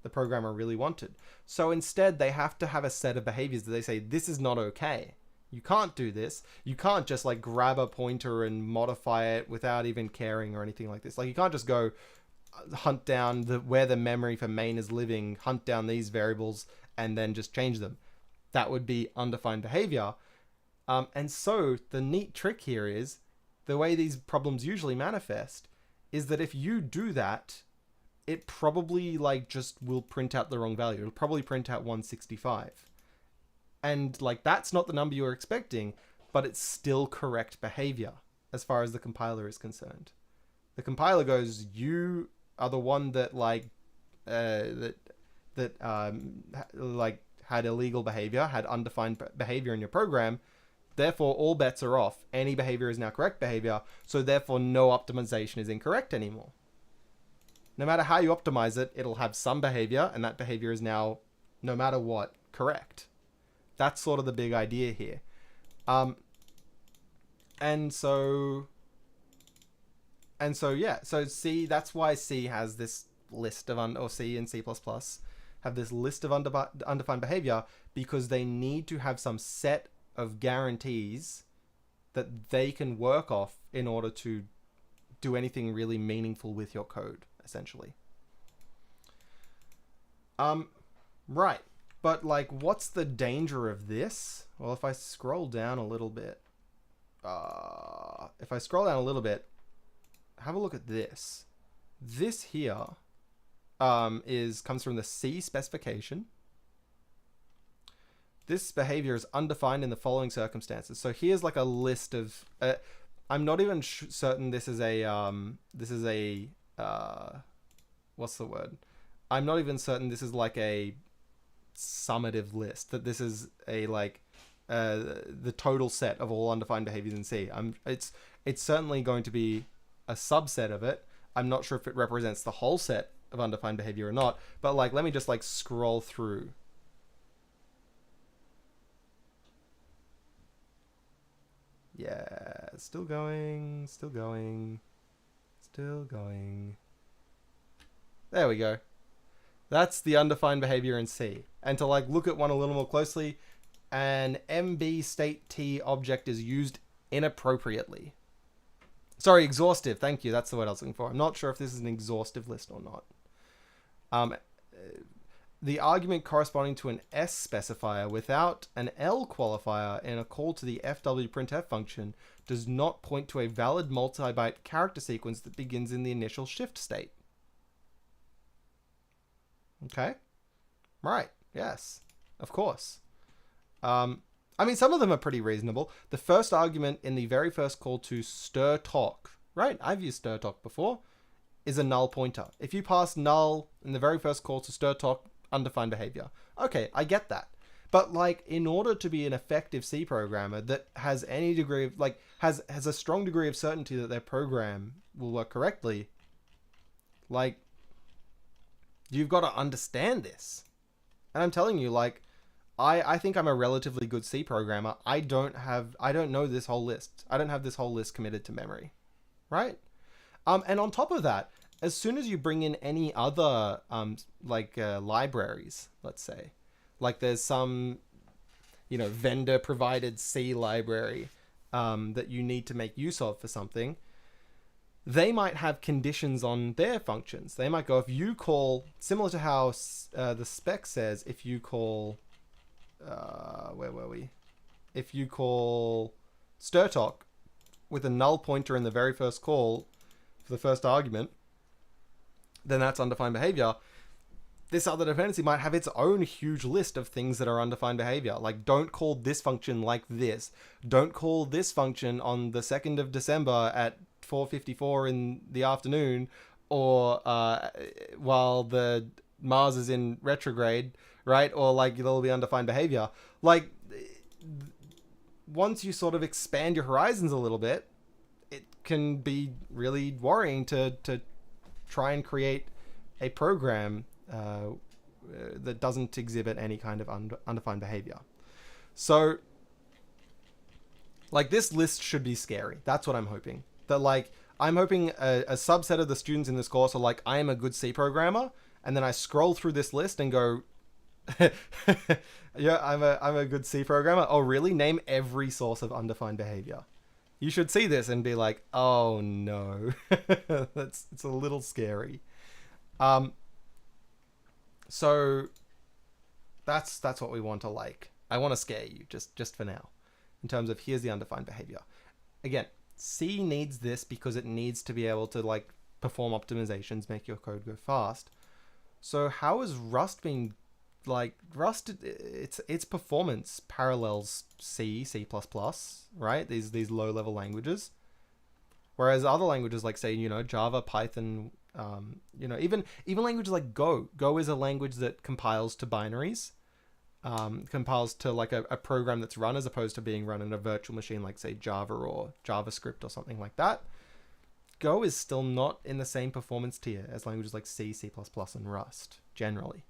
The programmer really wanted. So instead, they have to have a set of behaviors that they say, this is not okay. You can't do this. You can't just like grab a pointer and modify it without even caring or anything like this. Like you can't just go hunt down where the memory for main is living, hunt down these variables, and then just change them. That would be undefined behavior. And so the neat trick here is, the way these problems usually manifest is that if you do that, it probably like just will print out the wrong value. It'll probably print out 165. And like, that's not the number you were expecting, but it's still correct behavior as far as the compiler is concerned. The compiler goes, you are the one that like like had illegal behavior, had undefined behavior in your program. Therefore, all bets are off. Any behavior is now correct behavior, so therefore no optimization is incorrect anymore. No matter how you optimize it, it'll have some behavior, and that behavior is now, no matter what, correct. That's sort of the big idea here. And so yeah, so C, that's why C has this list of, or C and C++ have this list of undefined behavior, because they need to have some set of guarantees that they can work off in order to do anything really meaningful with your code, essentially. Right. But like, what's the danger of this? Well, if I scroll down a little bit, have a look at this. This here comes from the C specification. This behavior is undefined in the following circumstances. So here's like a list of. I'm not even certain this is a what's the word? I'm not even certain this is like a summative list. That this is a like the total set of all undefined behaviors in C. It's certainly going to be a subset of it. I'm not sure if it represents the whole set of undefined behavior or not. But like, let me just like scroll through. Yeah, still going. There we go. That's the undefined behavior in C. And to like look at one a little more closely, an MB state T object is used inappropriately. Sorry, exhaustive. Thank you. That's the word I was looking for. I'm not sure if this is an exhaustive list or not. The argument corresponding to an S specifier without an L qualifier in a call to the fwprintf function does not point to a valid multi-byte character sequence that begins in the initial shift state. Okay. Right. Yes. Of course. I mean, some of them are pretty reasonable. The first argument in the very first call to strtok, right? I've used strtok before, is a null pointer. If you pass null in the very first call to strtok, undefined behavior. Okay, I get that. But like, in order to be an effective C programmer that has any degree of like has a strong degree of certainty that their program will work correctly, like, you've got to understand this. And I'm telling you, like, I think I'm a relatively good C programmer. I don't know this whole list. I don't have this whole list committed to memory, right? And on top of that, as soon as you bring in any other libraries, let's say, like there's some, vendor provided C library that you need to make use of for something, they might have conditions on their functions. They might go, if you call, similar to how the spec says, if you call, where were we? If you call strtok with a null pointer in the very first call for the first argument, then that's undefined behavior. This other dependency might have its own huge list of things that are undefined behavior. Like, don't call this function like this. Don't call this function on the 2nd of December at 4:54 in the afternoon, or while the Mars is in retrograde, right? Or like, there'll be undefined behavior. Like, once you sort of expand your horizons a little bit, it can be really worrying to try and create a program that doesn't exhibit any kind of undefined behavior. So, like, this list should be scary. That's what I'm hoping. That, like, I'm hoping a subset of the students in this course are like, I am a good C programmer, and then I scroll through this list and go, yeah, I'm a good C programmer. Oh, really? Name every source of undefined behavior. You should see this and be like, oh no, it's a little scary. So that's what we want to like. I want to scare you just for now, in terms of here's the undefined behavior. Again, C needs this because it needs to be able to like perform optimizations, make your code go fast. So how is Rust being like Rust? Its performance parallels C, C++, right? These low level languages. Whereas other languages like, say, Java, Python, You know, even languages like Go. Go is a language that compiles to binaries, compiles to like a program that's run as opposed to being run in a virtual machine like, say, Java or JavaScript or something like that. Go is still not in the same performance tier as languages like C, C++, and Rust, generally.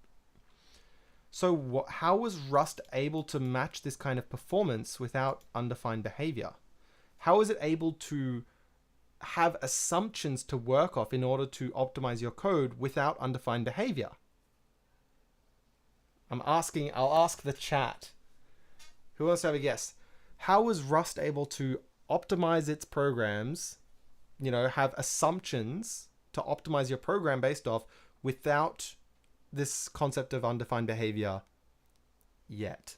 So how was Rust able to match this kind of performance without undefined behavior? How is it able to have assumptions to work off in order to optimize your code without undefined behavior? I'll ask the chat. Who wants to have a guess? How was Rust able to optimize its programs, you know, have assumptions to optimize your program based off without this concept of undefined behavior yet?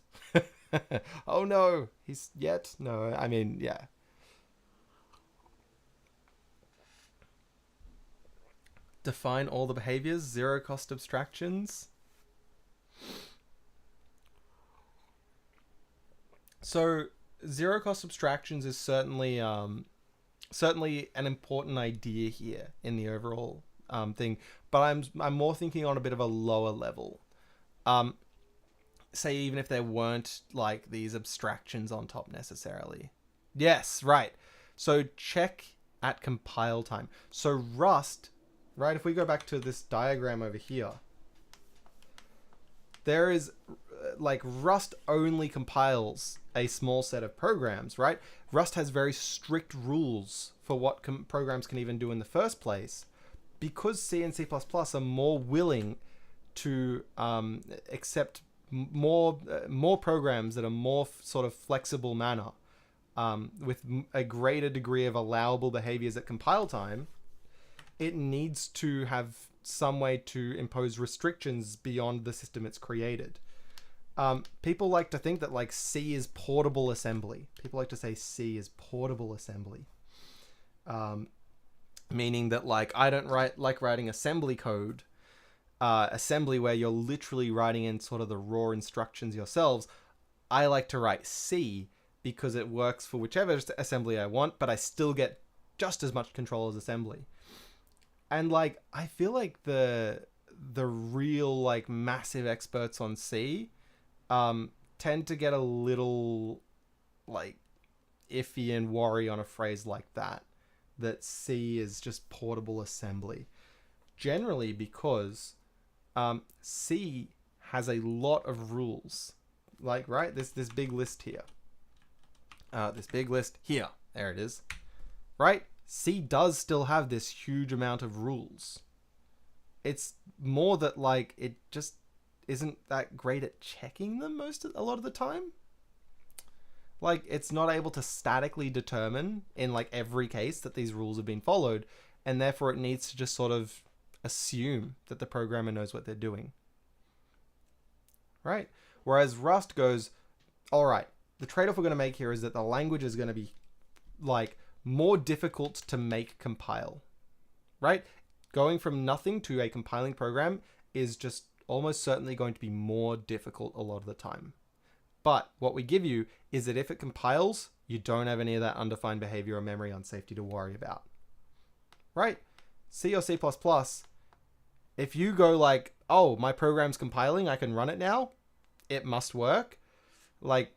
Oh no, no, I mean, yeah. Define all the behaviors, zero cost abstractions. So zero cost abstractions is certainly an important idea here in the overall thing, but I'm more thinking on a bit of a lower level. Say even if there weren't like these abstractions on top necessarily. Yes, right. So check at compile time. So Rust, right, if we go back to this diagram over here, there is like Rust only compiles a small set of programs, right? Rust has very strict rules for what programs can even do in the first place, because C and C++ are more willing to accept more programs that are more sort of flexible manner, with a greater degree of allowable behaviors at compile time. It needs to have some way to impose restrictions beyond the system it's created. People like to think that like C is portable assembly. People like to say C is portable assembly. Meaning that like I don't like writing assembly code, assembly where you're literally writing in sort of the raw instructions yourselves. I like to write C because it works for whichever assembly I want, but I still get just as much control as assembly. And like I feel like the real like massive experts on C tend to get a little like iffy and worry on a phrase like that C is just portable assembly, generally because C has a lot of rules. Like, right, this big list here, there it is, right? C does still have this huge amount of rules. It's more that like it just isn't that great at checking them a lot of the time. Like it's not able to statically determine in like every case that these rules have been followed, and therefore it needs to just sort of assume that the programmer knows what they're doing. Right? Whereas Rust goes, all right, the trade-off we're going to make here is that the language is going to be like more difficult to make compile. Right? Going from nothing to a compiling program is just almost certainly going to be more difficult a lot of the time. But what we give you is that if it compiles, you don't have any of that undefined behavior or memory unsafety to worry about. Right? C or C++, if you go like, oh, my program's compiling, I can run it now, it must work, like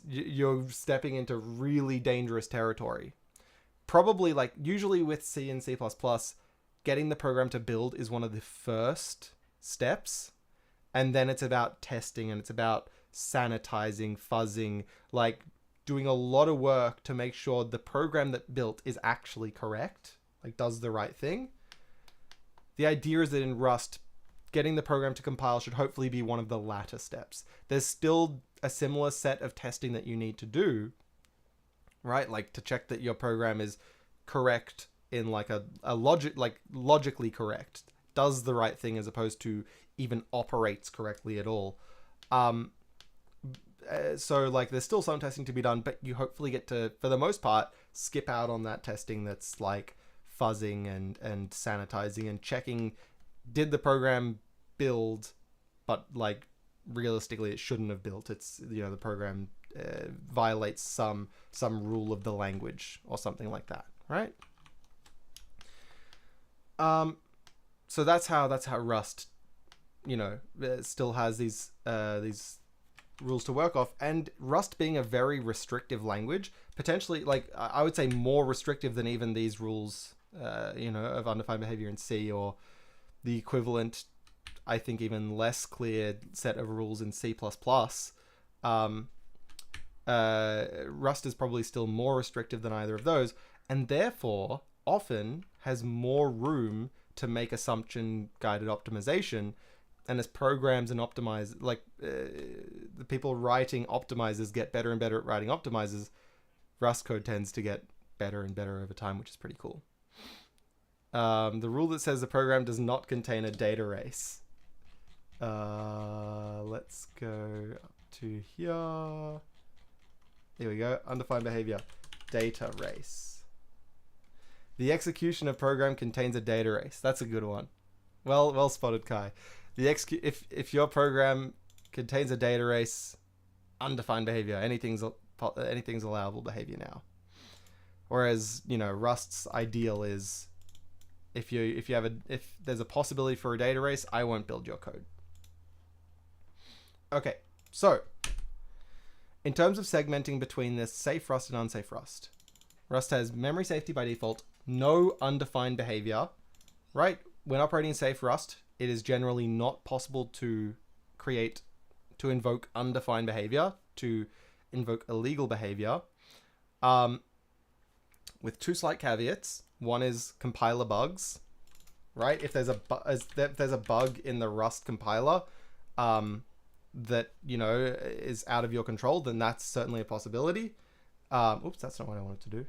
you're stepping into really dangerous territory. Probably like usually with C and C++, getting the program to build is one of the first steps. And then it's about testing and it's about sanitizing, fuzzing, like doing a lot of work to make sure the program that built is actually correct, like does the right thing. The idea is that in Rust, getting the program to compile should hopefully be one of the latter steps. There's still a similar set of testing that you need to do, right? Like to check that your program is correct in like a logically correct, does the right thing as opposed to even operates correctly at all. So like there's still some testing to be done, but you hopefully get to, for the most part, skip out on that testing that's like fuzzing and sanitizing and checking, did the program build, but like realistically it shouldn't have built. It's, you know, the program violates some rule of the language or something like that, right? so that's how Rust, still has these rules to work off. And Rust being a very restrictive language, potentially, like, I would say more restrictive than even these rules, of undefined behavior in C, or the equivalent, I think, even less clear set of rules in C++. Rust is probably still more restrictive than either of those, and therefore often has more room to make assumption guided optimization. And as programs and the people writing optimizers get better and better at writing optimizers, Rust code tends to get better and better over time, which is pretty cool. The rule that says the program does not contain a data race. Let's go up to here. Here we go. Undefined behavior. Data race. The execution of program contains a data race. That's a good one. Well spotted, Kai. If your program contains a data race, undefined behavior, anything's allowable behavior now. Whereas, Rust's ideal is if there's a possibility for a data race, I won't build your code. Okay, so in terms of segmenting between this safe Rust and unsafe Rust, Rust has memory safety by default, no undefined behavior, right? When operating in safe Rust, it is generally not possible to invoke undefined behavior, to invoke illegal behavior, with two slight caveats. One is compiler bugs, right? If there's a bug in the Rust compiler, that is out of your control, then that's certainly a possibility. Oops, that's not what I wanted to do.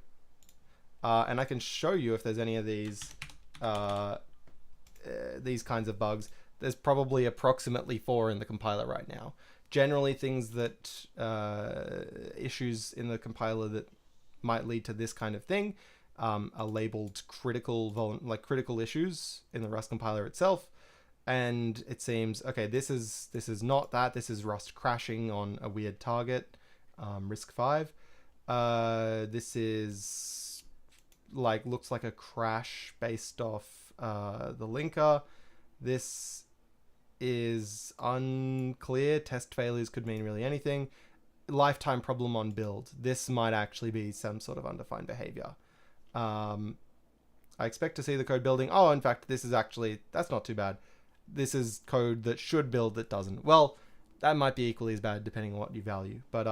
And I can show you if there's any of these kinds of bugs. There's probably approximately 4 in the compiler right now. Generally, things that issues in the compiler that might lead to this kind of thing are labeled critical issues in the Rust compiler itself. And it seems, okay, this is not that. This is Rust crashing on a weird target, risk 5. This is looks like a crash based off the linker. This is unclear. Test failures could mean really anything. Lifetime problem on build. This might actually be some sort of undefined behavior. I expect to see the code building. Oh, in fact, that's not too bad. This is code that should build that doesn't. Well, that might be equally as bad depending on what you value. But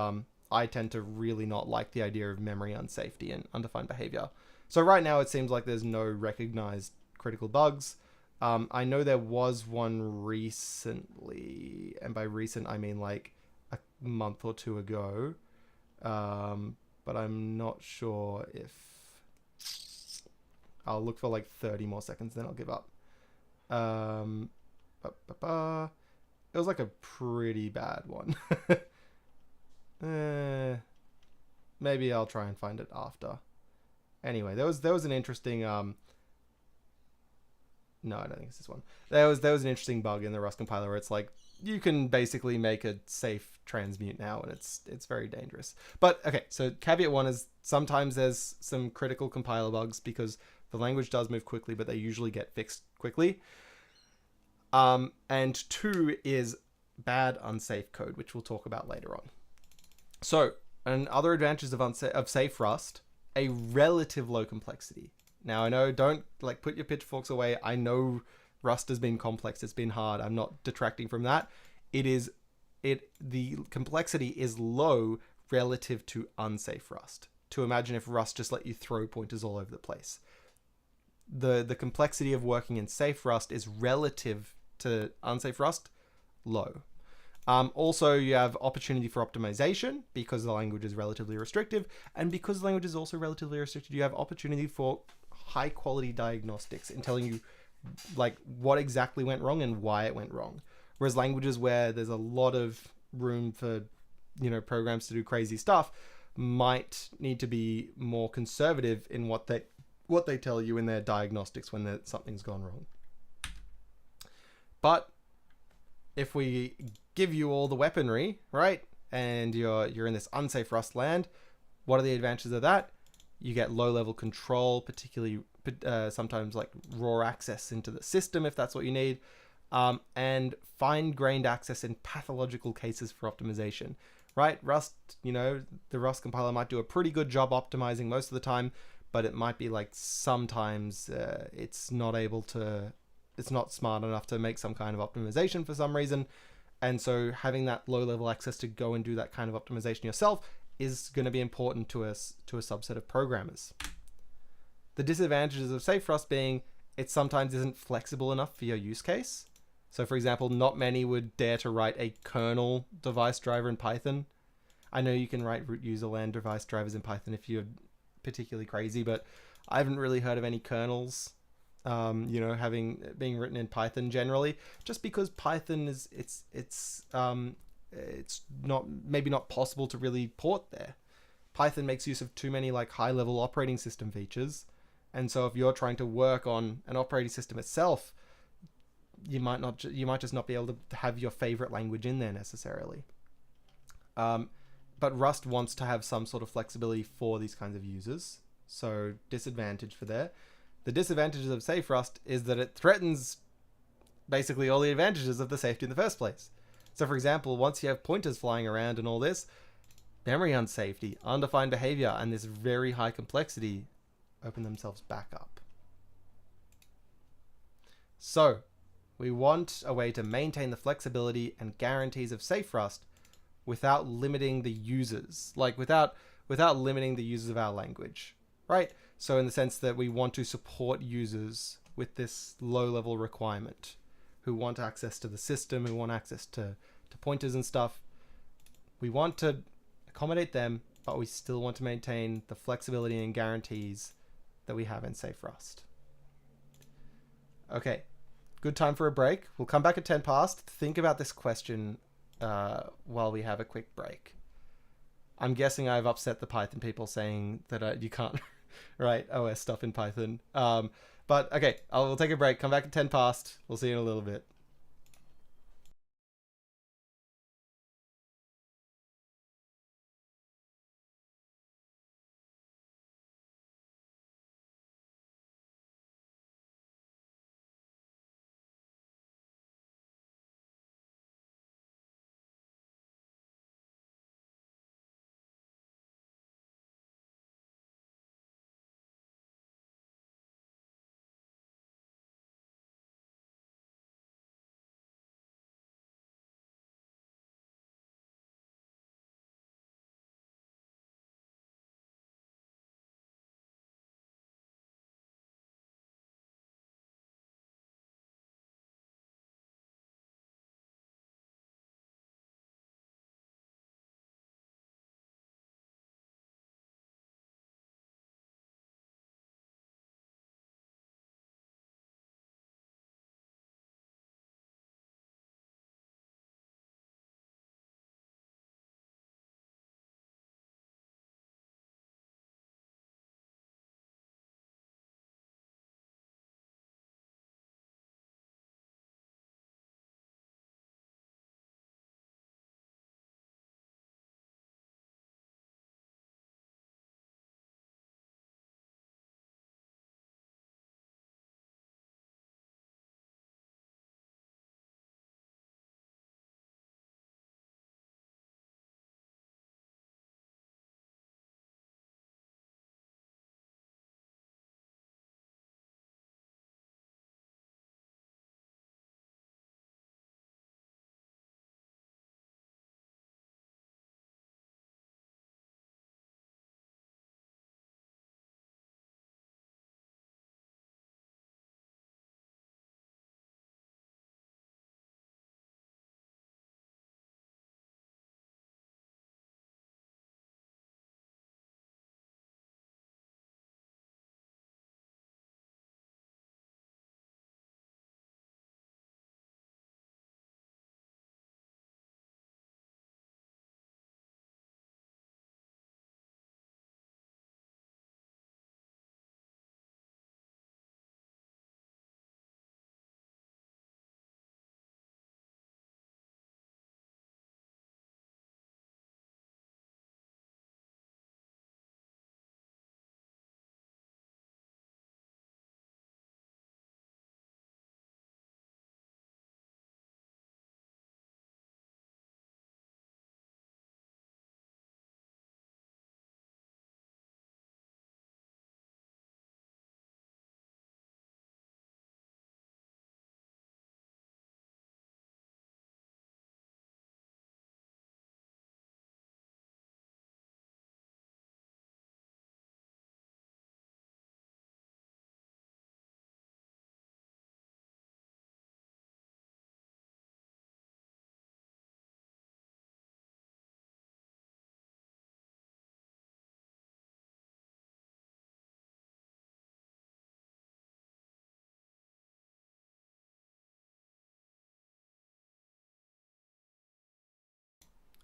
I tend to really not like the idea of memory unsafety and undefined behavior. So right now it seems like there's no recognized critical bugs. I know there was one recently, and by recent I mean like a month or two ago. But I'm not sure if... I'll look for like 30 more seconds, then I'll give up. It was like a pretty bad one. Maybe I'll try and find it after. Anyway, there was an interesting no, I don't think it's this one. There was an interesting bug in the Rust compiler where it's like you can basically make a safe transmute now, and it's very dangerous. But okay, so caveat 1 is sometimes there's some critical compiler bugs because the language does move quickly, but they usually get fixed quickly. And 2 is bad unsafe code, which we'll talk about later on. So, and other advantages of safe Rust, a relative low complexity. Now, I know, don't put your pitchforks away. I know Rust has been complex. It's been hard. I'm not detracting from that. The complexity is low relative to unsafe Rust. To imagine if Rust just let you throw pointers all over the place. The complexity of working in safe Rust is relative to unsafe Rust, low. Also, you have opportunity for optimization because the language is relatively restrictive, and because the language is also relatively restricted, you have opportunity for high quality diagnostics in telling you what exactly went wrong and why it went wrong. Whereas languages where there's a lot of room for programs to do crazy stuff might need to be more conservative in what they tell you in their diagnostics when something's gone wrong. But if we give you all the weaponry, right, and you're in this unsafe Rust land, what are the advantages of that? You get low-level control, particularly sometimes like raw access into the system if that's what you need, and fine-grained access in pathological cases for optimization. Right? Rust, the Rust compiler might do a pretty good job optimizing most of the time, but it might be like sometimes it's not smart enough to make some kind of optimization for some reason. And so having that low-level access to go and do that kind of optimization yourself is going to be important to a subset of programmers. The disadvantages of Safe Rust being it sometimes isn't flexible enough for your use case. So for example, not many would dare to write a kernel device driver in Python. I know you can write root user land device drivers in Python if you're particularly crazy, but I haven't really heard of any kernels, being written in Python generally, just because Python is it's not possible to really port there. Python makes use of too many like high-level operating system features, and so if you're trying to work on an operating system itself, you might just not be able to have your favorite language in there necessarily. But Rust wants to have some sort of flexibility for these kinds of users. So disadvantage for there. The disadvantages of Safe Rust is that it threatens basically all the advantages of the safety in the first place. So for example, once you have pointers flying around and all this, memory unsafety, undefined behavior, and this very high complexity open themselves back up. So we want a way to maintain the flexibility and guarantees of Safe Rust without limiting the users, like without limiting the users of our language, right? So in the sense that we want to support users with this low-level requirement who want access to the system, who want access to pointers and stuff. We want to accommodate them, but we still want to maintain the flexibility and guarantees that we have in Safe Rust. Okay, good time for a break. We'll come back at 10 past. Think about this question while we have a quick break. I'm guessing I've upset the Python people saying that you can't write OS stuff in Python. But okay, we'll take a break. Come back at 10 past. We'll see you in a little bit.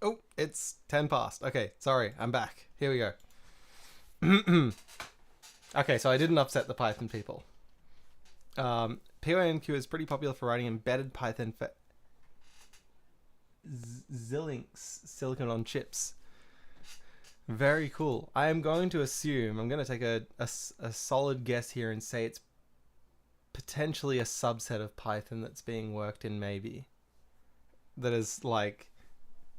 Oh, it's 10 past. Okay, sorry, I'm back. Here we go. Okay, so I didn't upset the Python people. PyNQ is pretty popular for writing embedded Python for Xilinx silicon on chips. Very cool. I am going to assume, I'm going to take a solid guess here and say it's potentially a subset of Python that's being worked in, maybe. That is like,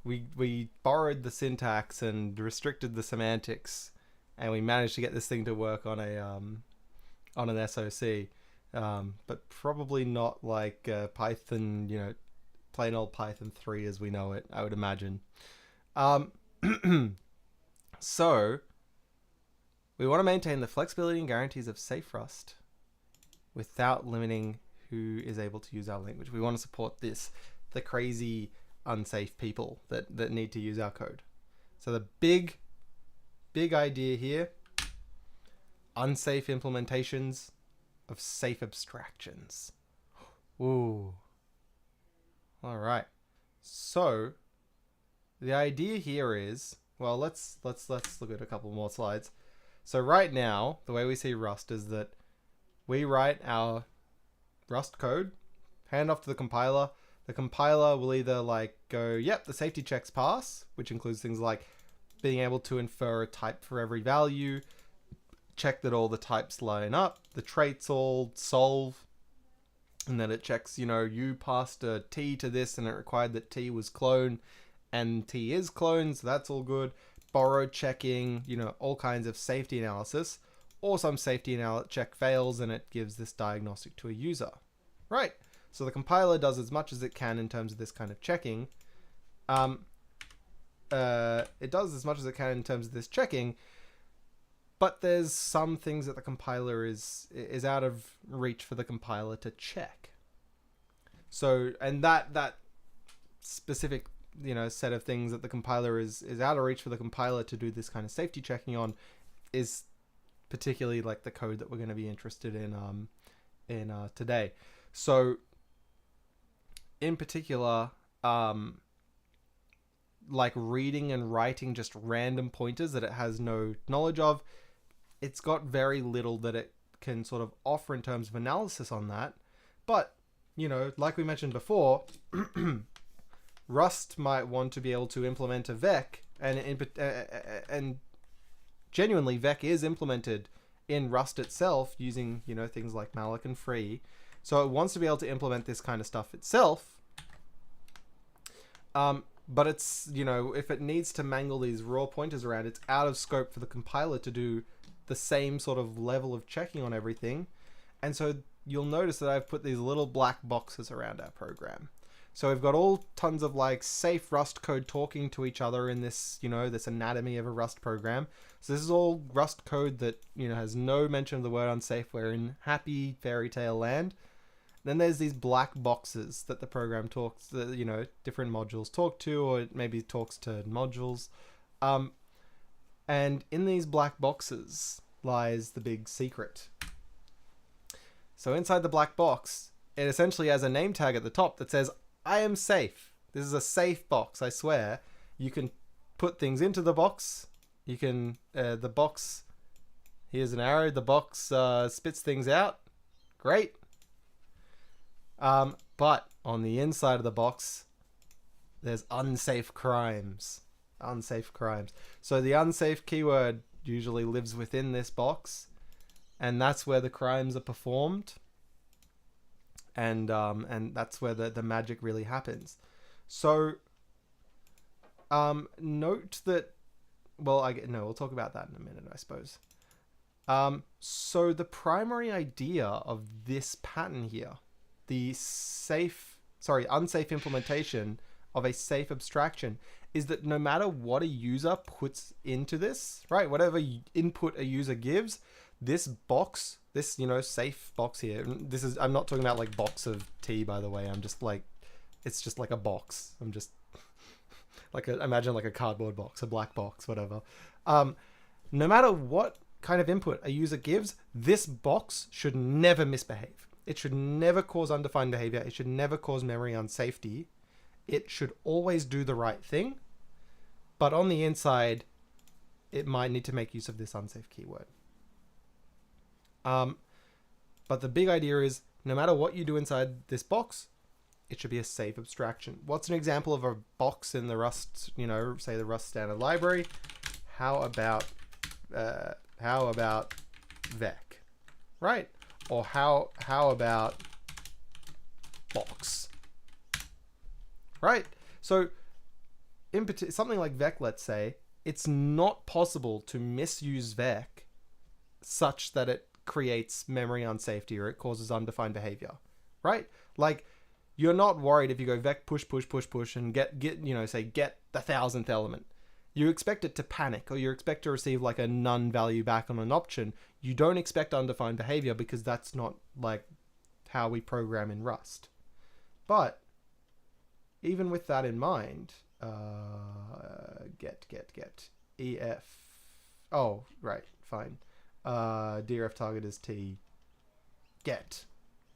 we borrowed the syntax and restricted the semantics, and we managed to get this thing to work on an SoC. But probably not like Python, you know, plain old Python 3 as we know it, I would imagine. So, we want to maintain the flexibility and guarantees of safe Rust without limiting who is able to use our language. We want to support the crazy unsafe people that need to use our code. So the big idea here, unsafe implementations of safe abstractions. Ooh. All right. So the idea here is, well, let's look at a couple more slides. So right now, the way we see Rust is that we write our Rust code, hand off to the compiler. The compiler will either like go, yep, the safety checks pass, which includes things like being able to infer a type for every value, check that all the types line up, the traits all solve, and then it checks, you know, you passed a T to this and it required that T was cloned, and T is cloned, so that's all good. Borrow checking, you know, all kinds of safety analysis, or some safety check fails and it gives this diagnostic to a user. Right, so the compiler does as much as it can in terms of this kind of checking. It does as much as it can in terms of this checking, but there's some things that the compiler is out of reach for the compiler to check. So, and that specific, you know, set of things that the compiler is out of reach for the compiler to do this kind of safety checking on is particularly like the code that we're going to be interested in today. So in particular, like reading and writing just random pointers that it has no knowledge of, it's got very little that it can sort of offer in terms of analysis on that. But, you know, like we mentioned before, Rust might want to be able to implement a vec, and genuinely vec is implemented in Rust itself using, you know, things like malloc and free. So it wants to be able to implement this kind of stuff itself. But it's, you know, if it needs to mangle these raw pointers around, it's out of scope for the compiler to do the same sort of level of checking on everything. And so you'll notice that I've put these little black boxes around our program. So we've got all tons of like safe Rust code talking to each other in this, you know, this anatomy of a Rust program. So this is all Rust code that, you know, has no mention of the word unsafe. We're in happy fairy tale land. Then there's these black boxes that the program talks, you know, different modules talk to, or it maybe talks to modules. And in these black boxes lies the big secret. So inside the black box, it essentially has a name tag at the top that says, I am safe. This is a safe box, I swear. You can put things into the box. You can, the box, here's an arrow, the box spits things out. Great. But on the inside of the box, there's unsafe crimes. Unsafe crimes. So the unsafe keyword usually lives within this box, and that's where the crimes are performed. And that's where the magic really happens. So note that, well, we'll talk about that in a minute, I suppose. So the primary idea of this pattern here, the unsafe implementation of a safe abstraction, is that no matter what a user puts into this, right, whatever input a user gives, this box, this, you know, safe box here, this is, I'm not talking about like box of tea, by the way. I'm just like, it's just like a box. I'm just like, imagine like a cardboard box, a black box, whatever. No matter what kind of input a user gives, this box should never misbehave. It should never cause undefined behavior. It should never cause memory unsafety. It should always do the right thing. But on the inside, it might need to make use of this unsafe keyword. But the big idea is, no matter what you do inside this box, it should be a safe abstraction. What's an example of a box in the Rust, say the Rust standard library? How about vec, right? Or how about box, right? So something like vec, let's say, it's not possible to misuse vec such that it creates memory unsafety or it causes undefined behavior, right? Like, you're not worried if you go vec push and get the 1000th element. You expect it to panic, or you expect to receive like a none value back on an option. You don't expect undefined behavior because that's not like how we program in Rust. But even with that in mind, get ef. Oh, right, fine. Deref target is t get,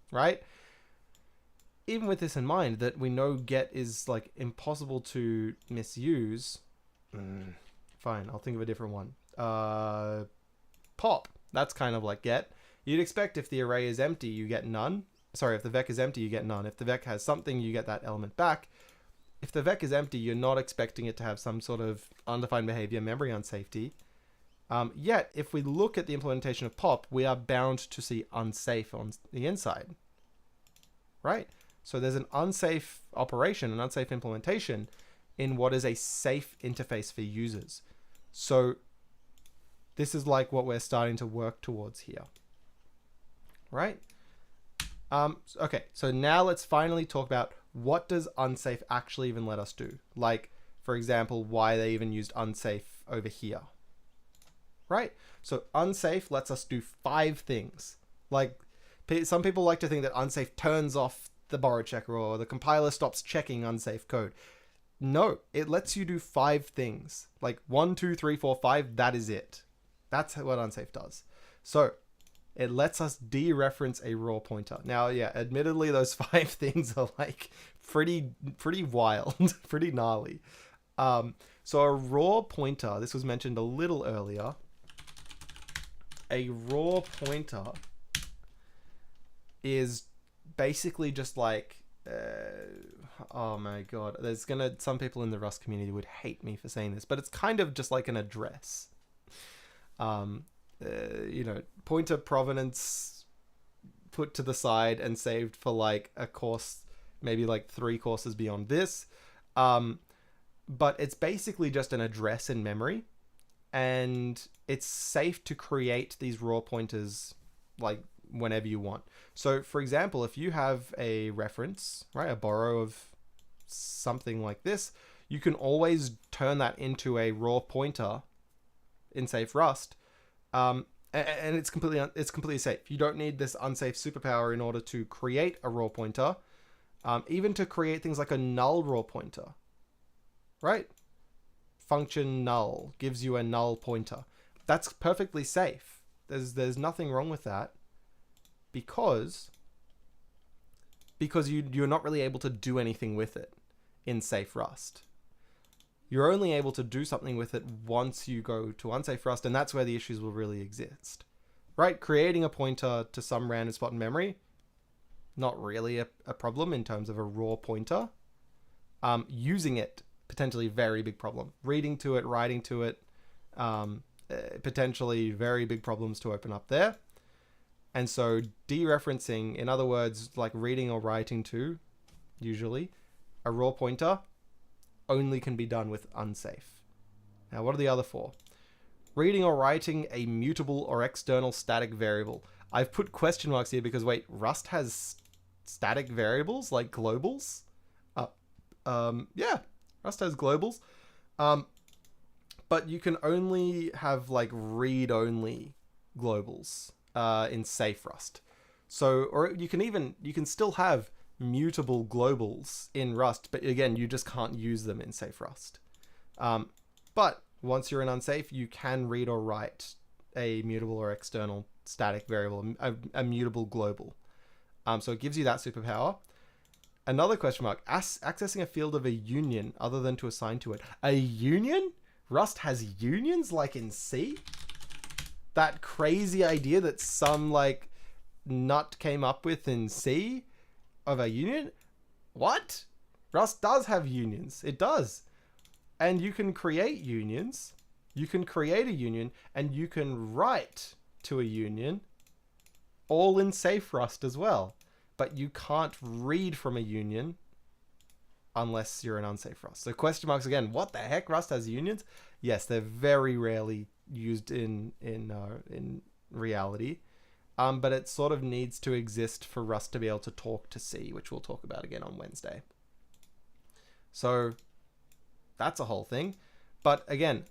right? Even with this in mind, that we know get is like impossible to misuse. Fine, I'll think of a different one. Pop. That's kind of like get. You'd expect if the array is empty, you get none. Sorry, if the vec is empty, you get none. If the vec has something, you get that element back. If the vec is empty, you're not expecting it to have some sort of undefined behavior memory unsafety. Yet, if we look at the implementation of pop, we are bound to see unsafe on the inside, right? So there's an unsafe operation, an unsafe implementation in what is a safe interface for users. So this is like what we're starting to work towards here, right? Okay, so now let's finally talk about what does unsafe actually even let us do? Like, for example, why they even used unsafe over here, right? So unsafe lets us do 5 things. Like, some people like to think that unsafe turns off the borrow checker or the compiler stops checking unsafe code. No, it lets you do 5 things. Like 1, 2, 3, 4, 5, that is it. That's what unsafe does. So it lets us dereference a raw pointer. Now, yeah, admittedly, those 5 things are like pretty wild, pretty gnarly. So a raw pointer, this was mentioned a little earlier. A raw pointer is basically just like, oh my god, some people in the Rust community would hate me for saying this, but it's kind of just like an address. Pointer provenance put to the side and saved for like a course, maybe like 3 courses beyond this. But it's basically just an address in memory, and it's safe to create these raw pointers like whenever you want. So for example, if you have a reference, right, a borrow of something like this, you can always turn that into a raw pointer in safe Rust, and it's completely safe. You don't need this unsafe superpower in order to create a raw pointer, even to create things like a null raw pointer, right? Function null gives you a null pointer. That's perfectly safe. There's nothing wrong with that, because you're not really able to do anything with it in safe Rust. You're only able to do something with it once you go to unsafe Rust, and that's where the issues will really exist, right? Creating a pointer to some random spot in memory, not really a problem in terms of a raw pointer. Using it, potentially very big problem. Reading to it, writing to it, potentially very big problems to open up there. And so dereferencing, in other words, like reading or writing to, usually, a raw pointer only can be done with unsafe. Now, what are the other 4? Reading or writing a mutable or external static variable. I've put question marks here because, wait, Rust has static variables like globals? Yeah, Rust has globals. But you can only have like read-only globals in safe Rust. So, or you can still have mutable globals in Rust, but again, you just can't use them in safe Rust. But once you're in unsafe, you can read or write a mutable or external static variable, a mutable global. So it gives you that superpower. Another question mark. Accessing a field of a union other than to assign to it. A union? Rust has unions like in C? That crazy idea that some like nut came up with in C of a union? What? Rust does have unions. It does. And you can create unions. You can create a union and you can write to a union all in safe Rust as well. But you can't read from a union unless you're an unsafe Rust. So question marks again. What the heck? Rust has unions? Yes, they're very rarely used in reality. But it sort of needs to exist for Rust to be able to talk to C, which we'll talk about again on Wednesday. So that's a whole thing. But again,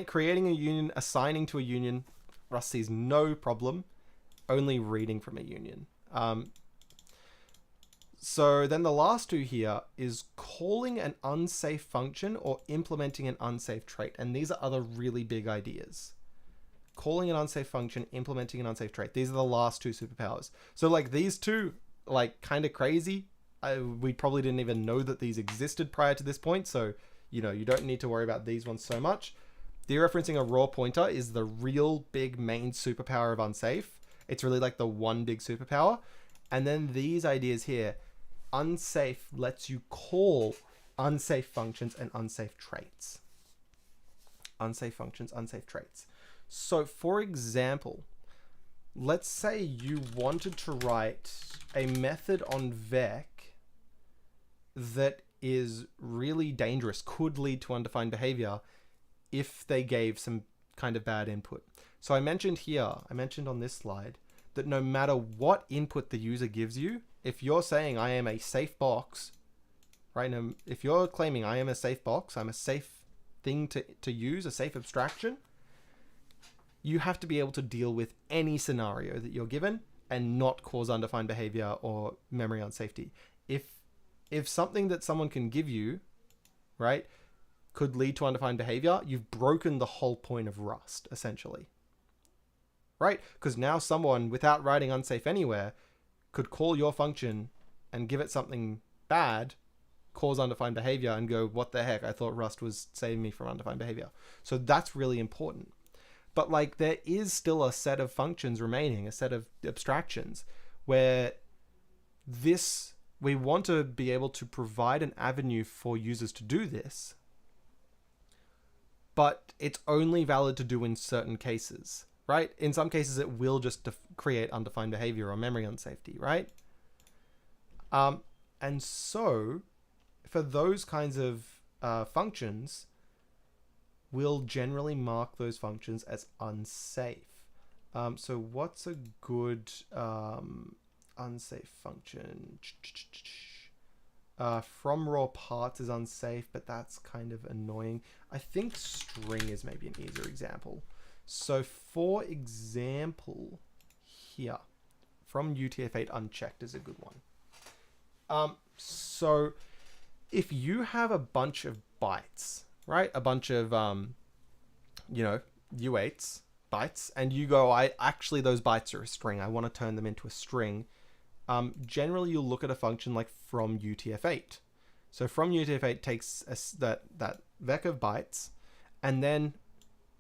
creating a union, assigning to a union, Rust sees no problem. Only reading from a union. So then the last two here is calling an unsafe function or implementing an unsafe trait. And these are other really big ideas. Calling an unsafe function, implementing an unsafe trait. These are the last two superpowers. So like these two, like kind of crazy. We probably didn't even know that these existed prior to this point. So, you know, you don't need to worry about these ones so much. Dereferencing a raw pointer is the real big main superpower of unsafe. It's really like the one big superpower. And then these ideas here, unsafe lets you call unsafe functions and unsafe traits. Unsafe functions, unsafe traits. So for example, let's say you wanted to write a method on vec that is really dangerous, could lead to undefined behavior if they gave some kind of bad input. So I mentioned on this slide that no matter what input the user gives you, if you're saying I am a safe box, right? Now, if you're claiming I am a safe box, I'm a safe thing to use, a safe abstraction, you have to be able to deal with any scenario that you're given and not cause undefined behavior or memory unsafety. If something that someone can give you, right, could lead to undefined behavior, you've broken the whole point of Rust, essentially. Right? Because now someone, without writing unsafe anywhere, could call your function and give it something bad, cause undefined behavior, and go, what the heck? I thought Rust was saving me from undefined behavior. So that's really important. But like there is still a set of functions remaining, a set of abstractions, where we want to be able to provide an avenue for users to do this, but it's only valid to do in certain cases, right? In some cases, it will just create undefined behavior or memory unsafety, right? And so for those kinds of functions, we'll generally mark those functions as unsafe. So what's a good unsafe function? From raw parts is unsafe, but that's kind of annoying. I think string is maybe an easier example. So for example, here, from UTF-8 unchecked is a good one. So if you have a bunch of bytes, right? A bunch of, U8s, bytes, and you go, actually those bytes are a string. I want to turn them into a string. Generally, you'll look at a function like from UTF-8. So from UTF-8 takes that vec of bytes and then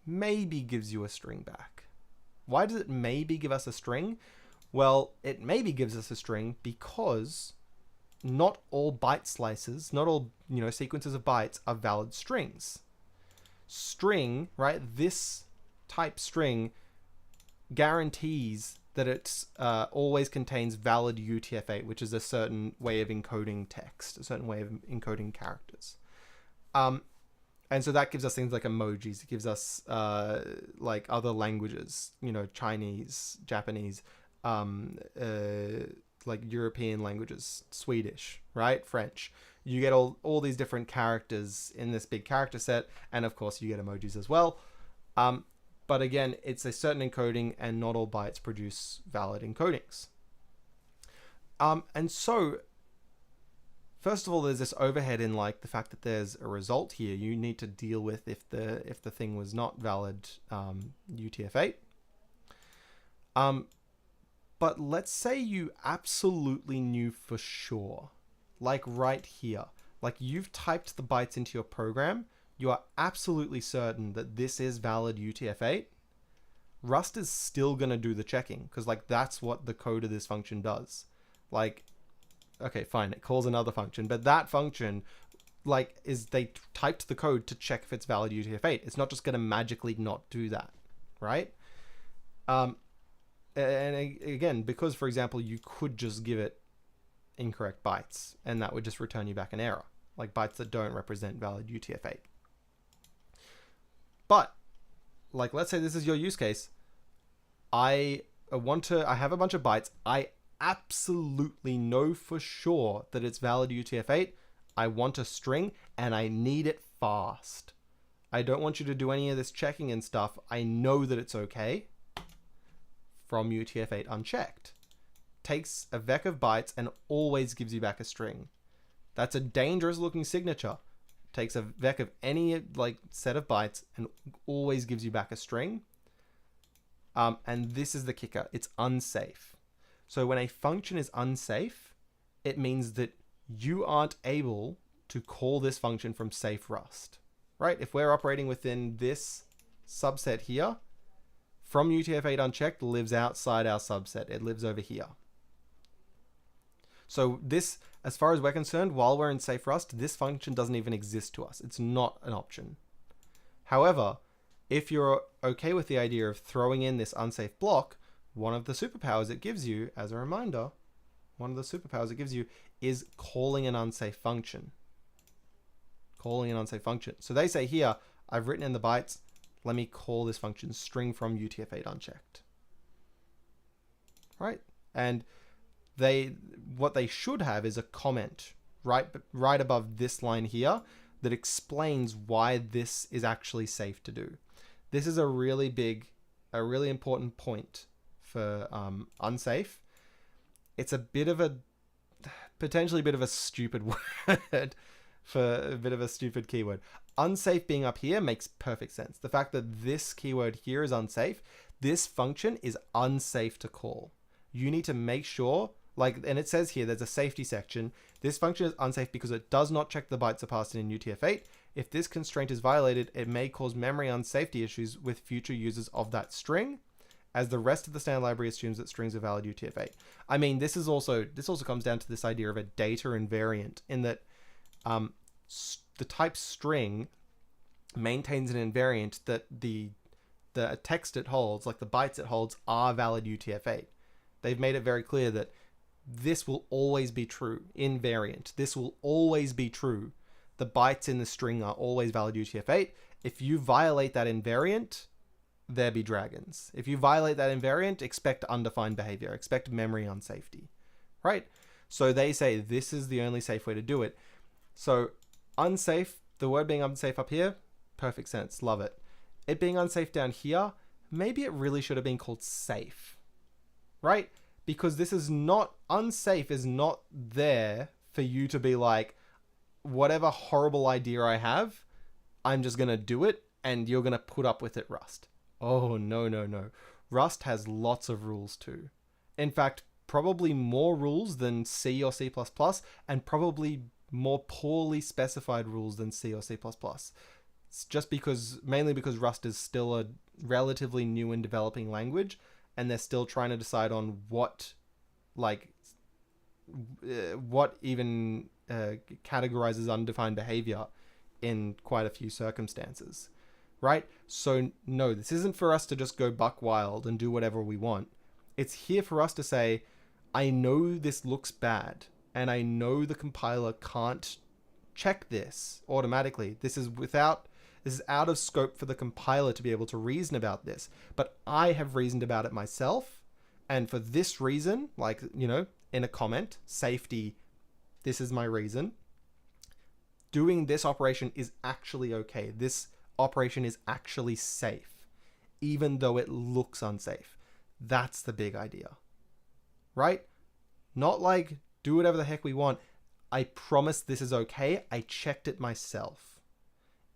maybe gives you a string back. Why does it maybe give us a string? Well, it maybe gives us a string because not all byte slices, not all sequences of bytes are valid strings. String, right? This type string guarantees that it always contains valid UTF-8, which is a certain way of encoding text, a certain way of encoding characters. And so that gives us things like emojis. It gives us like other languages, Chinese, Japanese, like European languages, Swedish, right? French. You get all these different characters in this big character set. And of course you get emojis as well. But again, it's a certain encoding and not all bytes produce valid encodings. And so, first of all, there's this overhead in like the fact that there's a result here you need to deal with if the thing was not valid UTF-8. But let's say you absolutely knew for sure, like right here, like you've typed the bytes into your program, you are absolutely certain that this is valid UTF-8. Rust is still going to do the checking because like that's what the code of this function does. Like, okay, fine, it calls another function, but that function like is they typed the code to check if it's valid UTF-8. It's not just going to magically not do that, right? And again, because for example, you could just give it incorrect bytes and that would just return you back an error, like bytes that don't represent valid UTF-8. But like, let's say this is your use case. I have a bunch of bytes. I absolutely know for sure that it's valid UTF-8. I want a string and I need it fast. I don't want you to do any of this checking and stuff. I know that it's okay. From UTF-8 unchecked. Takes a vec of bytes and always gives you back a string. That's a dangerous looking signature. Takes a vec of any like set of bytes and always gives you back a string. And this is the kicker. It's unsafe. So when a function is unsafe, it means that you aren't able to call this function from safe Rust, right? If we're operating within this subset here, from UTF-8 unchecked lives outside our subset. It lives over here. So this, as far as we're concerned, while we're in safe Rust, this function doesn't even exist to us. It's not an option. However, if you're okay with the idea of throwing in this unsafe block, one of the superpowers it gives you, as a reminder, one of the superpowers it gives you is calling an unsafe function. Calling an unsafe function. So they say here, I've written in the bytes, let me call this function string from UTF-8 unchecked. Right? And what they should have is a comment right above this line here that explains why this is actually safe to do. This is a really important point for unsafe. It's potentially a bit of a stupid word for a bit of a stupid keyword. Unsafe being up here makes perfect sense. The fact that this keyword here is unsafe, this function is unsafe to call. You need to make sure, like, and it says here, there's a safety section. This function is unsafe because it does not check the bytes are passed in UTF-8. If this constraint is violated, it may cause memory unsafety issues with future users of that string, as the rest of the standard library assumes that strings are valid UTF-8. I mean, this also comes down to this idea of a data invariant, in that the type string maintains an invariant that the text it holds, like the bytes it holds, are valid UTF-8. They've made it very clear that this will always be true. Invariant. This will always be true. The bytes in the string are always valid UTF-8. If you violate that invariant, there be dragons. If you violate that invariant, expect undefined behavior. Expect memory unsafety. Right? So they say this is the only safe way to do it. So unsafe, the word being unsafe up here, perfect sense. Love it. It being unsafe down here, maybe it really should have been called safe. Right? Because this is not, unsafe is not there for you to be like, whatever horrible idea I have, I'm just going to do it and you're going to put up with it, Rust. Oh, no, no, no. Rust has lots of rules too. In fact, probably more rules than C or C++, and probably more poorly specified rules than C or C++. It's just mainly because Rust is still a relatively new and developing language, and they're still trying to decide on what even categorizes undefined behavior in quite a few circumstances, right? So no, this isn't for us to just go buck wild and do whatever we want. It's here for us to say, I know this looks bad, and I know the compiler can't check this automatically. This is out of scope for the compiler to be able to reason about this, but I have reasoned about it myself, and for this reason, like, you know, in a comment, safety, this is my reason. Doing this operation is actually okay. This operation is actually safe, even though it looks unsafe. That's the big idea, right? Not like, do whatever the heck we want. I promise this is okay. I checked it myself.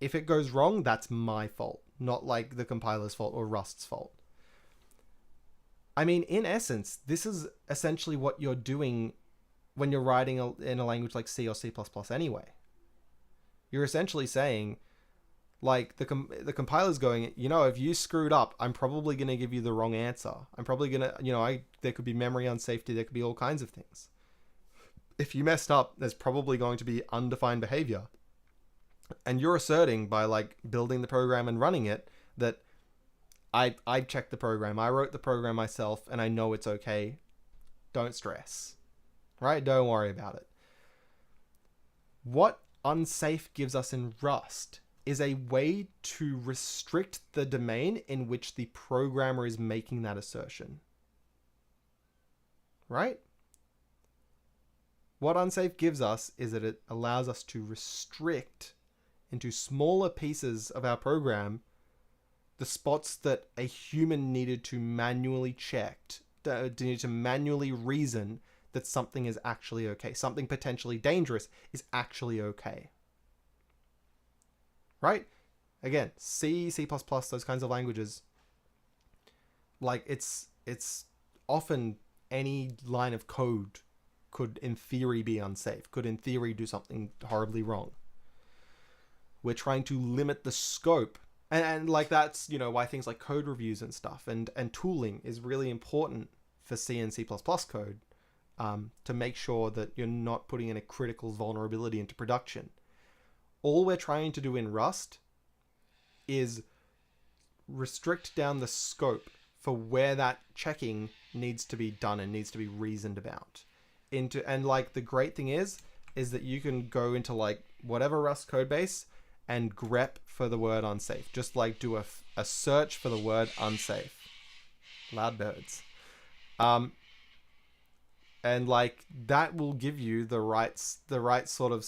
If it goes wrong, that's my fault, not like the compiler's fault or Rust's fault. I mean, in essence, this is essentially what you're doing when you're writing in a language like C or C++ anyway. You're essentially saying, like, the compiler's going, if you screwed up, I'm probably going to give you the wrong answer. I'm probably going to, there could be memory unsafety, there could be all kinds of things. If you messed up, there's probably going to be undefined behavior. And you're asserting by, like, building the program and running it that I checked the program, I wrote the program myself, and I know it's okay. Don't stress. Right? Don't worry about it. What unsafe gives us in Rust is a way to restrict the domain in which the programmer is making that assertion. Right? What unsafe gives us is that it allows us to restrict into smaller pieces of our program the spots that a human needed to manually check, needed to manually reason that something is actually okay. Something potentially dangerous is actually okay. Right? Again, C, C++, those kinds of languages, like it's often any line of code could in theory be unsafe, could in theory do something horribly wrong. We're trying to limit the scope. And like that's, why things like code reviews and stuff and tooling is really important for C and C++ code to make sure that you're not putting in a critical vulnerability into production. All we're trying to do in Rust is restrict down the scope for where that checking needs to be done and needs to be reasoned about. And like the great thing is that you can go into like whatever Rust code base and grep for the word unsafe. Just like do a search for the word unsafe. Loud birds. And like that will give you the right sort of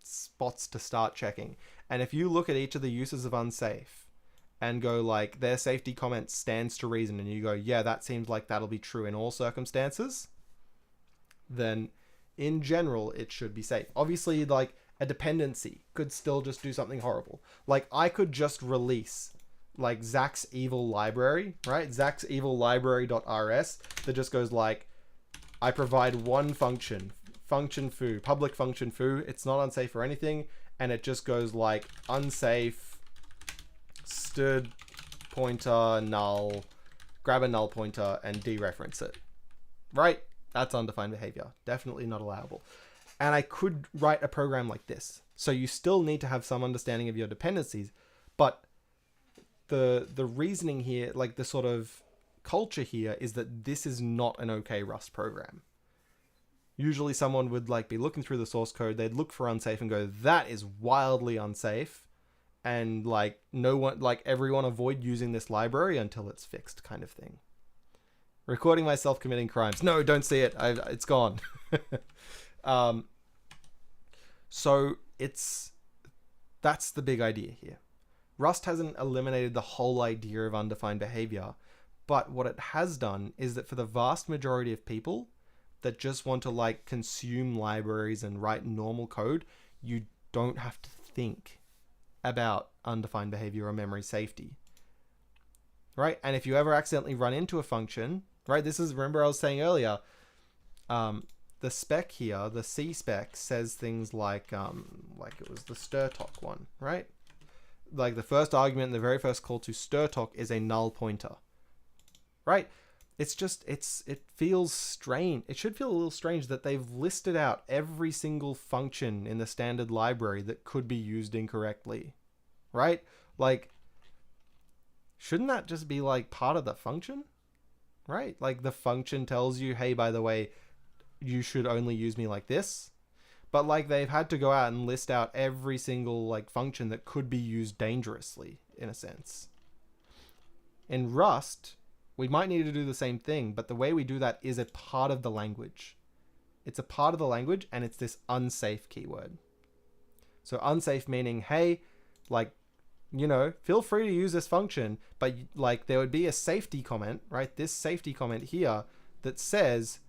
spots to start checking. And if you look at each of the uses of unsafe and go like their safety comment stands to reason, and you go, yeah, that seems like that'll be true in all circumstances, then in general it should be safe. Obviously, like a dependency could still just do something horrible. Like I could just release like Zach's evil library, right? Zach's evil library.rs that just goes like, I provide one function foo, public function foo. It's not unsafe or anything. And it just goes like unsafe, std pointer null, grab a null pointer and dereference it. Right? That's undefined behavior. Definitely not allowable. And I could write a program like this. So you still need to have some understanding of your dependencies, but the reasoning here, like the sort of culture here, is that this is not an okay Rust program. Usually someone would like be looking through the source code, they'd look for unsafe and go, that is wildly unsafe. And like everyone avoid using this library until it's fixed, kind of thing. Recording myself committing crimes. No, don't see it. It's gone. So that's the big idea here. Rust hasn't eliminated the whole idea of undefined behavior, but what it has done is that for the vast majority of people that just want to like consume libraries and write normal code, you don't have to think about undefined behavior or memory safety. Right? And if you ever accidentally run into a function, right? This is, remember I was saying earlier, the spec here, the C spec says things like it was the strtok one, right? Like the first argument in the very first call to strtok is a null pointer, right? It's just, it feels strange. It should feel a little strange that they've listed out every single function in the standard library that could be used incorrectly, right? Like, shouldn't that just be like part of the function, right? Like the function tells you, hey, by the way, you should only use me like this. But like they've had to go out and list out every single like function that could be used dangerously, in a sense. In Rust, we might need to do the same thing, but the way we do that is a part of the language. It's a part of the language, and it's this unsafe keyword. So unsafe meaning, hey, like, feel free to use this function, but like there would be a safety comment, right? This safety comment here that says,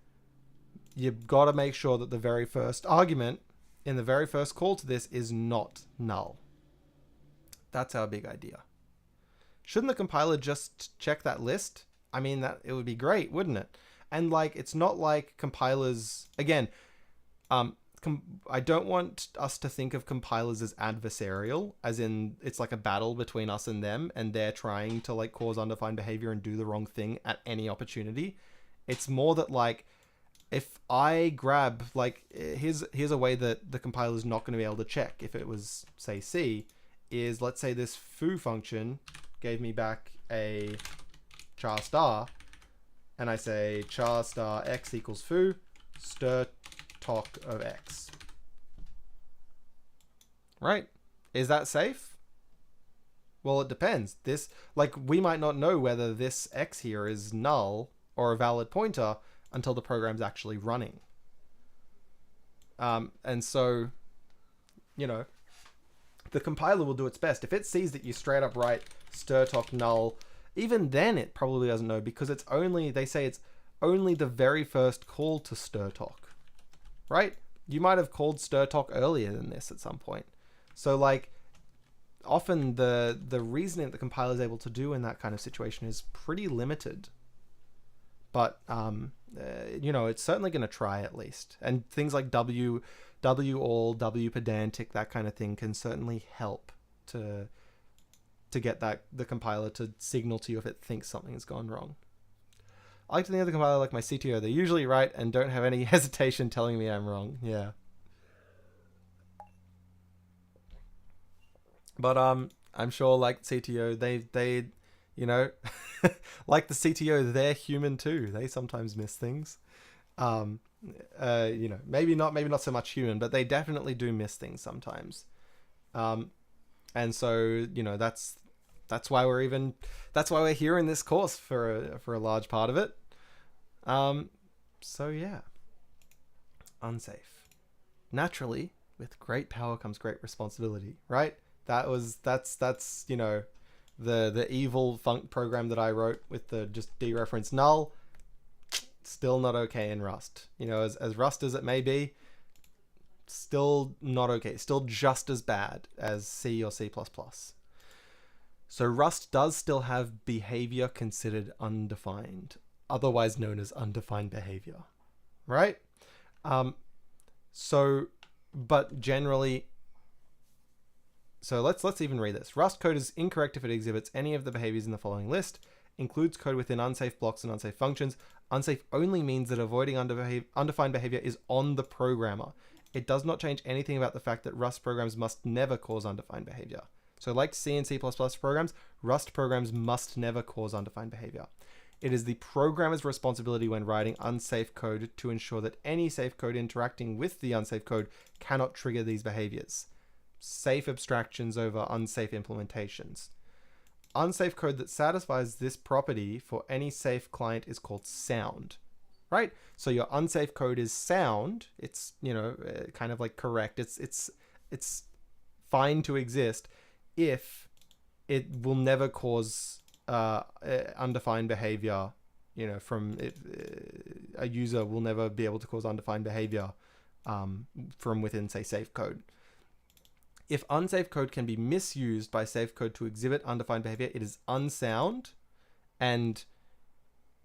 you've got to make sure that the very first argument in the very first call to this is not null. That's our big idea. Shouldn't the compiler just check that list I mean, that it would be great, wouldn't it? And like, it's not like compilers, again, I don't want us to think of compilers as adversarial, as in it's like a battle between us and them, and they're trying to like cause undefined behavior and do the wrong thing at any opportunity. It's more that like, if I grab, like, here's a way that the compiler is not going to be able to check if it was, say, C, is let's say this foo function gave me back a char star, and I say char star x equals foo, strtok of x. Right? Is that safe? Well, it depends. This, like, we might not know whether this x here is null or a valid pointer until the program's actually running. And so, you know, the compiler will do its best. If it sees that you straight up write strtok null, even then it probably doesn't know, because it's only, they say it's only the very first call to strtok, right? You might have called strtok earlier than this at some point. So like, often the reasoning that the compiler is able to do in that kind of situation is pretty limited. But, you know, it's certainly going to try at least. And things like W all, W pedantic, that kind of thing can certainly help to get the compiler to signal to you if it thinks something has gone wrong. I like to think of the compiler like my CTO. They're usually right and don't have any hesitation telling me I'm wrong. Yeah. But I'm sure like CTO, they you know, like the CTO, they're human too. They sometimes miss things. You know, maybe not so much human, but they definitely do miss things sometimes. And so, you know, that's why we're here in this course for a large part of it. So yeah, unsafe. Naturally, with great power comes great responsibility, right? That's you know, the evil func program that I wrote with the just dereference null, still not okay in Rust. You know, as Rust as it may be, still not okay. Still just as bad as C or C++. So Rust does still have behavior considered undefined, otherwise known as undefined behavior, right? But generally, so let's even read this. Rust code is incorrect if it exhibits any of the behaviors in the following list, includes code within unsafe blocks and unsafe functions. Unsafe only means that avoiding undefined behavior is on the programmer. It does not change anything about the fact that Rust programs must never cause undefined behavior. So like C and C++ programs, Rust programs must never cause undefined behavior. It is the programmer's responsibility when writing unsafe code to ensure that any safe code interacting with the unsafe code cannot trigger these behaviors. Safe abstractions over unsafe implementations. Unsafe code that satisfies this property for any safe client is called sound, right? So your unsafe code is sound. It's, you know, kind of like correct. It's fine to exist if it will never cause undefined behavior. You know, from it, a user will never be able to cause undefined behavior from within, say, safe code. If unsafe code can be misused by safe code to exhibit undefined behavior, it is unsound. And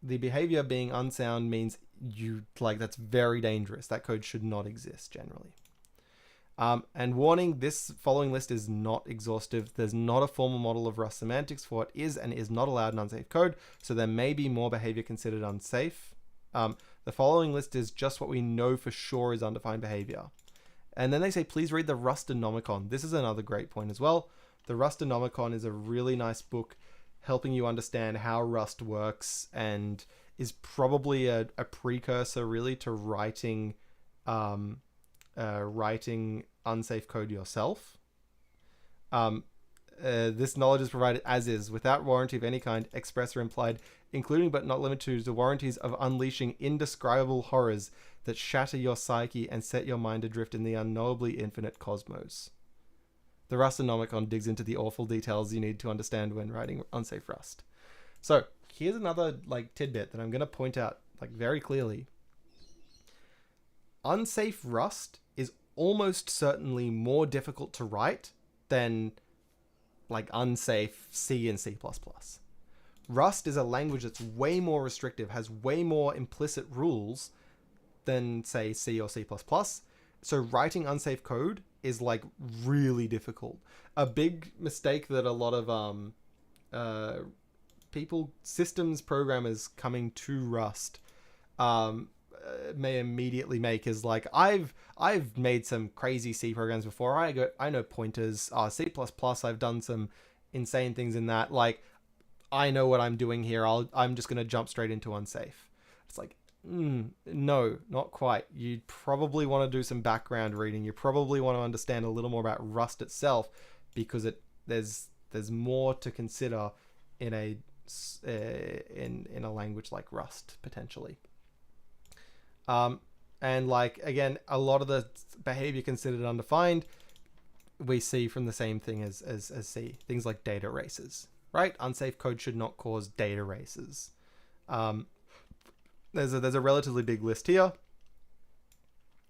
the behavior being unsound means that's very dangerous. That code should not exist generally. And warning, this following list is not exhaustive. There's not a formal model of Rust semantics for what is and is not allowed in unsafe code. So there may be more behavior considered unsafe. The following list is just what we know for sure is undefined behavior. And then they say, please read the Rustonomicon. This is another great point as well. The Rustonomicon is a really nice book helping you understand how Rust works, and is probably a precursor really to writing unsafe code yourself. This knowledge is provided as is, without warranty of any kind, express or implied, including but not limited to the warranties of unleashing indescribable horrors that shatter your psyche and set your mind adrift in the unknowably infinite cosmos. The Rustonomicon digs into the awful details you need to understand when writing unsafe Rust. So here's another tidbit that I'm going to point out very clearly. Unsafe Rust is almost certainly more difficult to write than unsafe C and C++. Rust is a language that's way more restrictive, has way more implicit rules than, say, C or C++. So writing unsafe code is like really difficult. A big mistake that a lot of systems programmers coming to Rust may immediately make is like, I've made some crazy C programs before. I know pointers. C++, I've done some insane things in that. Like, I know what I'm doing here. I'm just gonna jump straight into unsafe. It's like, no, not quite. You probably want to do some background reading. You probably want to understand a little more about Rust itself, because there's more to consider in a language like Rust potentially. And like, again, a lot of the behavior considered undefined we see from the same thing as C. Things like data races, right? Unsafe code should not cause data races. There's a relatively big list here.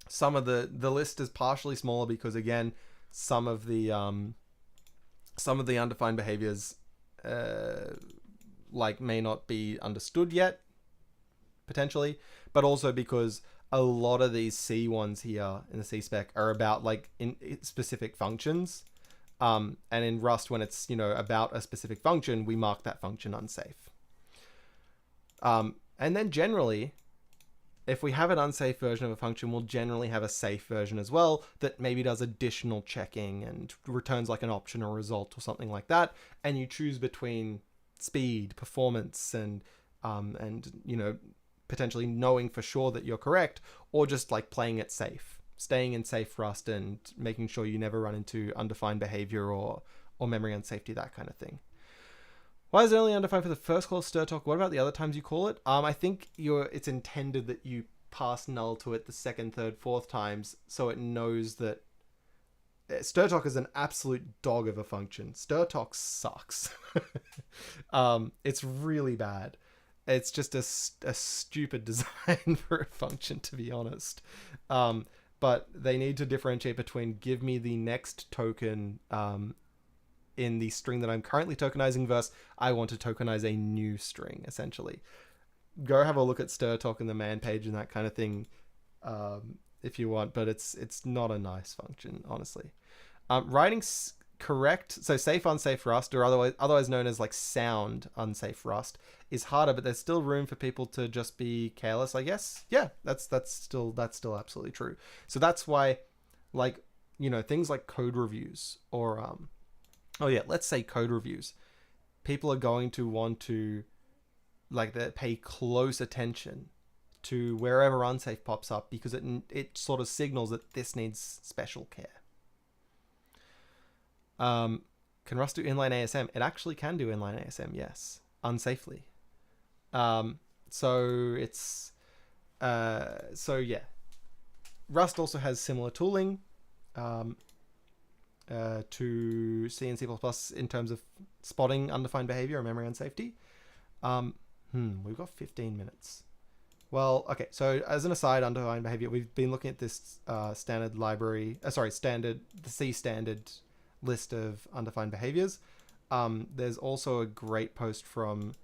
Some of the list is partially smaller because, again, some of the undefined behaviors like may not be understood yet, potentially, but also because a lot of these C ones here in the C spec are about like in specific functions. And in Rust, when it's, about a specific function, we mark that function unsafe. And then generally, if we have an unsafe version of a function, we'll generally have a safe version as well that maybe does additional checking and returns like an option or result or something like that. And you choose between speed, performance, and potentially knowing for sure that you're correct, or just like playing it safe, staying in safe Rust and making sure you never run into undefined behavior or memory unsafety, that kind of thing. Why is it only undefined for the first call of strtok? What about the other times you call it? I think it's intended that you pass null to it the second, third, fourth times, so it knows that strtok is an absolute dog of a function. Strtok sucks. It's really bad. It's just a stupid design for a function, to be honest. But they need to differentiate between give me the next token in the string that I'm currently tokenizing versus I want to tokenize a new string, essentially. Go have a look at strtok in the man page and that kind of thing if you want, but it's not a nice function, honestly. Writing correct, so safe unsafe Rust, or otherwise known as like sound unsafe Rust, is harder, but there's still room for people to just be careless, I guess. Yeah, that's still absolutely true. So that's why, like, things like code reviews or let's say code reviews, people are going to want to pay close attention to wherever unsafe pops up, because it sort of signals that this needs special care. Can Rust do inline ASM? It actually can do inline ASM, yes, unsafely. So yeah, Rust also has similar tooling to C and C++ in terms of spotting undefined behavior or memory unsafety. We've got 15 minutes. Well, okay, so as an aside, undefined behavior, we've been looking at this standard library, the C standard list of undefined behaviors. There's also a great post from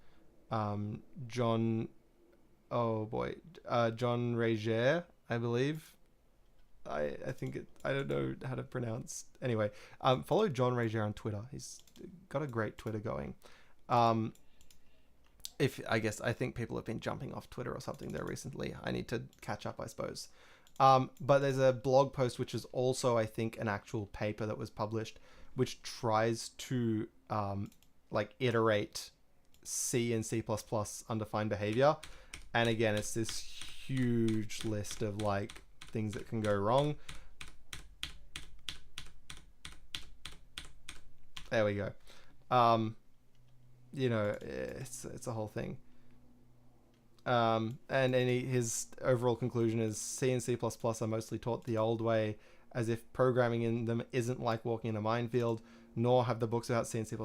John Regehr, I believe. I think I don't know how to pronounce. Anyway, follow John Regehr on Twitter. He's got a great Twitter going. I think people have been jumping off Twitter or something there recently. I need to catch up, I suppose. But there's a blog post which is also, I think, an actual paper that was published, which tries to iterate C and C++ undefined behavior. And again, it's this huge list of things that can go wrong. There we go. It's a whole thing. And his overall conclusion is C and C++ are mostly taught the old way, as if programming in them isn't like walking in a minefield, nor have the books about C and C++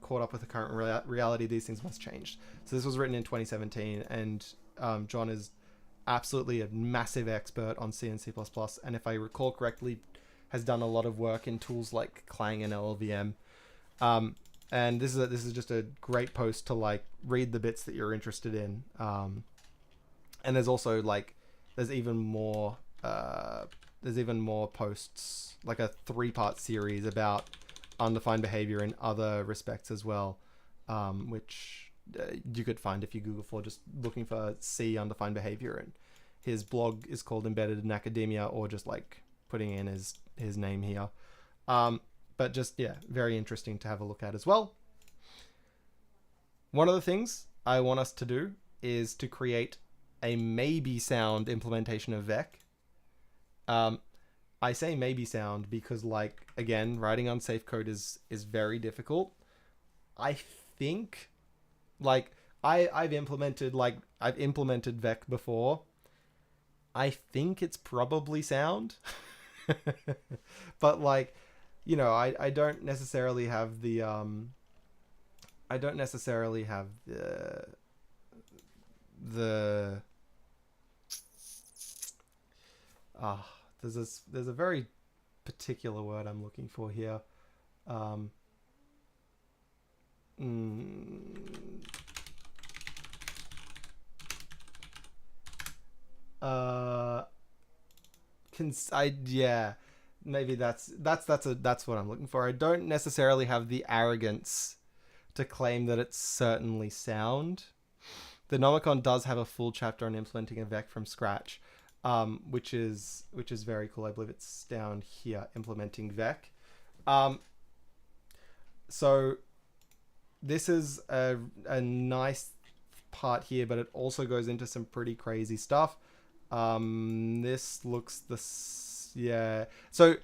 caught up with the current reality. These things must change. So this was written in 2017, and John is absolutely a massive expert on C and C++, and if I recall correctly, has done a lot of work in tools like Clang and LLVM. And this is just a great post to like read the bits that you're interested in. And there's also like there's even more posts, like a 3-part series about undefined behavior in other respects as well, which you could find if you Google for just looking for C undefined behavior. And his blog is called Embedded in Academia, or just like putting in his name here. But just, yeah, very interesting to have a look at as well. One of the things I want us to do is to create a maybe sound implementation of Vec. I say maybe sound because, like, again, writing unsafe code is very difficult. I think, like, I've implemented Vec before. I think it's probably sound. But, like, you know, I don't necessarily have the there's a very particular word I'm looking for here. Yeah, maybe that's what I'm looking for. I don't necessarily have the arrogance to claim that it's certainly sound. The Nomicon does have a full chapter on implementing a Vec from scratch, which is very cool. I believe it's down here, implementing Vec. So this is a nice part here, but it also goes into some pretty crazy stuff. This looks yeah. So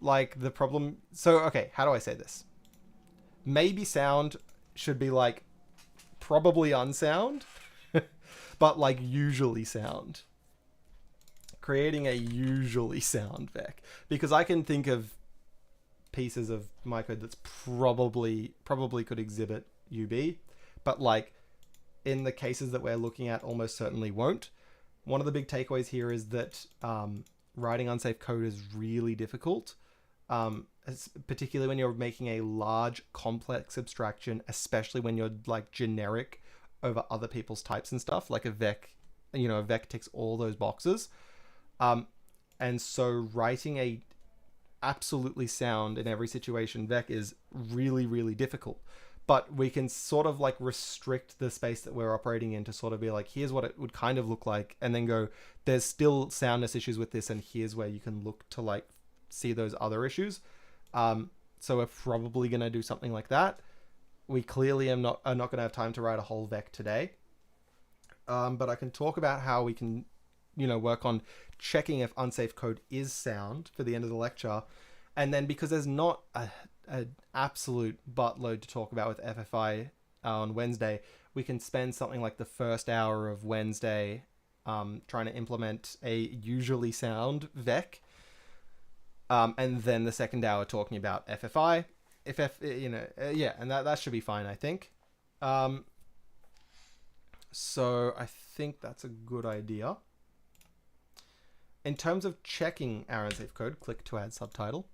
like the problem. So okay, how do I say this? Maybe sound should be like probably unsound, but like usually sound. Creating a usually sound Vec, because I can think of pieces of my code that's probably could exhibit UB, but like in the cases that we're looking at, almost certainly won't. One of the big takeaways here is that writing unsafe code is really difficult, particularly when you're making a large, complex abstraction, especially when you're like generic over other people's types and stuff. Like a Vec, a Vec ticks all those boxes. And so writing a absolutely sound in every situation Vec is really, really difficult. But we can sort of like restrict the space that we're operating in to sort of be like, here's what it would kind of look like, and then go, there's still soundness issues with this, and here's where you can look to like see those other issues. So we're probably going to do something like that. We clearly are not going to have time to write a whole Vec today. But I can talk about how we can, work on checking if unsafe code is sound for the end of the lecture. And then, because there's not an absolute buttload to talk about with FFI on Wednesday, we can spend something like the first hour of Wednesday trying to implement a usually sound Vec. And then the second hour talking about FFI. And that should be fine, I think. So I think that's a good idea. In terms of checking our unsafe code, click to add subtitle.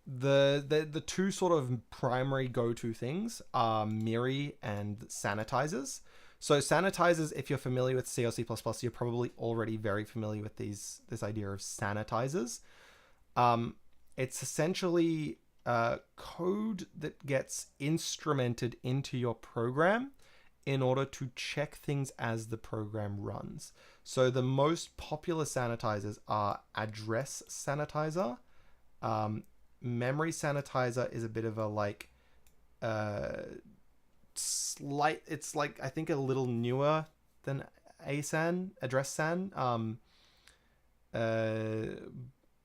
The two sort of primary go-to things are Miri and Sanitizers. So Sanitizers, if you're familiar with C or C++, you're probably already very familiar with this idea of Sanitizers. It's essentially code that gets instrumented into your program in order to check things as the program runs. So the most popular sanitizers are address sanitizer. Memory sanitizer is a bit of a like it's like, I think, a little newer than address san,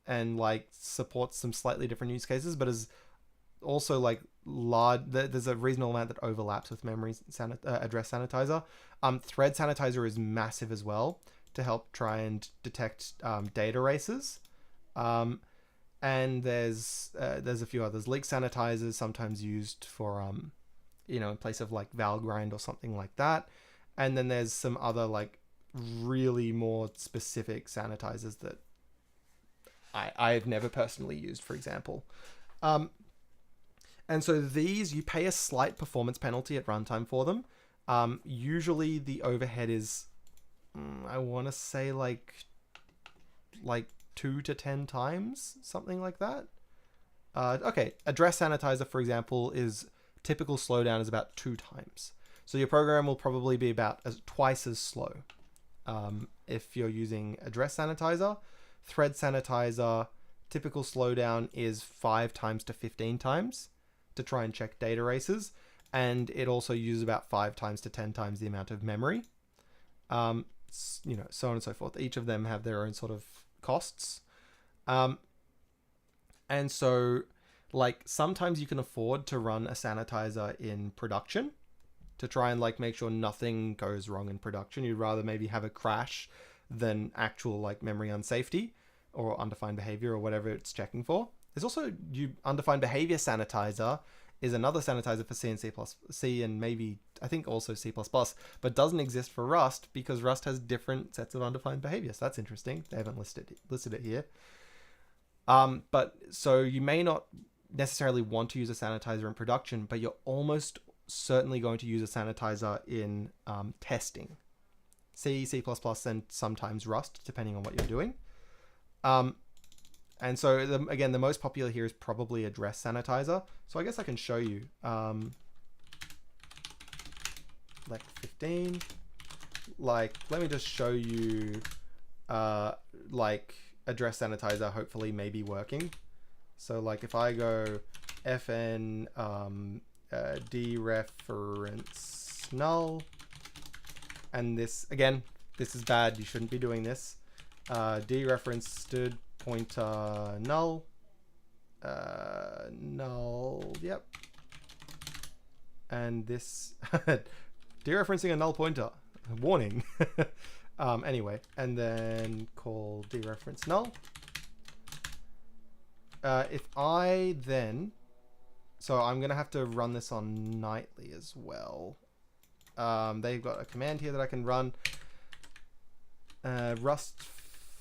and like supports some slightly different use cases, but is also like large. There's a reasonable amount that overlaps with memory address sanitizer. Thread sanitizer is massive as well to help try and detect data races. And there's a few others. Leak sanitizers, sometimes used for in place of like Valgrind or something like that. And then there's some other like really more specific sanitizers that I've never personally used, for example. And so these, you pay a slight performance penalty at runtime for them. Usually the overhead is, I want to say like 2 to 10 times, something like that. Okay, address sanitizer, for example, is typical slowdown is about 2 times. So your program will probably be about twice as slow if you're using address sanitizer. Thread sanitizer, typical slowdown is 5 times to 15 times to try and check data races. And it also uses about 5 times to 10 times the amount of memory. You know, so on and so forth. Each of them have their own sort of costs. And so, like, sometimes you can afford to run a sanitizer in production to try and, like, make sure nothing goes wrong in production. You'd rather maybe have a crash than actual, like, memory unsafety or undefined behavior or whatever it's checking for. There's also undefined behavior sanitizer is another sanitizer for C and C and maybe, I think, also C++, but doesn't exist for Rust because Rust has different sets of undefined behaviors. That's interesting. They haven't listed it here. But so you may not necessarily want to use a sanitizer in production, but you're almost certainly going to use a sanitizer in testing. C, C++, and sometimes Rust, depending on what you're doing. And so, again, the most popular here is probably address sanitizer. So I guess I can show you. Like 15. Like, let me just show you, like, address sanitizer hopefully may be working. So, like, if I go fn dereference null, and this, again, this is bad. You shouldn't be doing this. Dereferenced pointer null. Null, yep. And this, dereferencing a null pointer. Warning. Anyway, and then call dereference null. If I then, so I'm going to have to run this on nightly as well. They've got a command here that I can run. Rust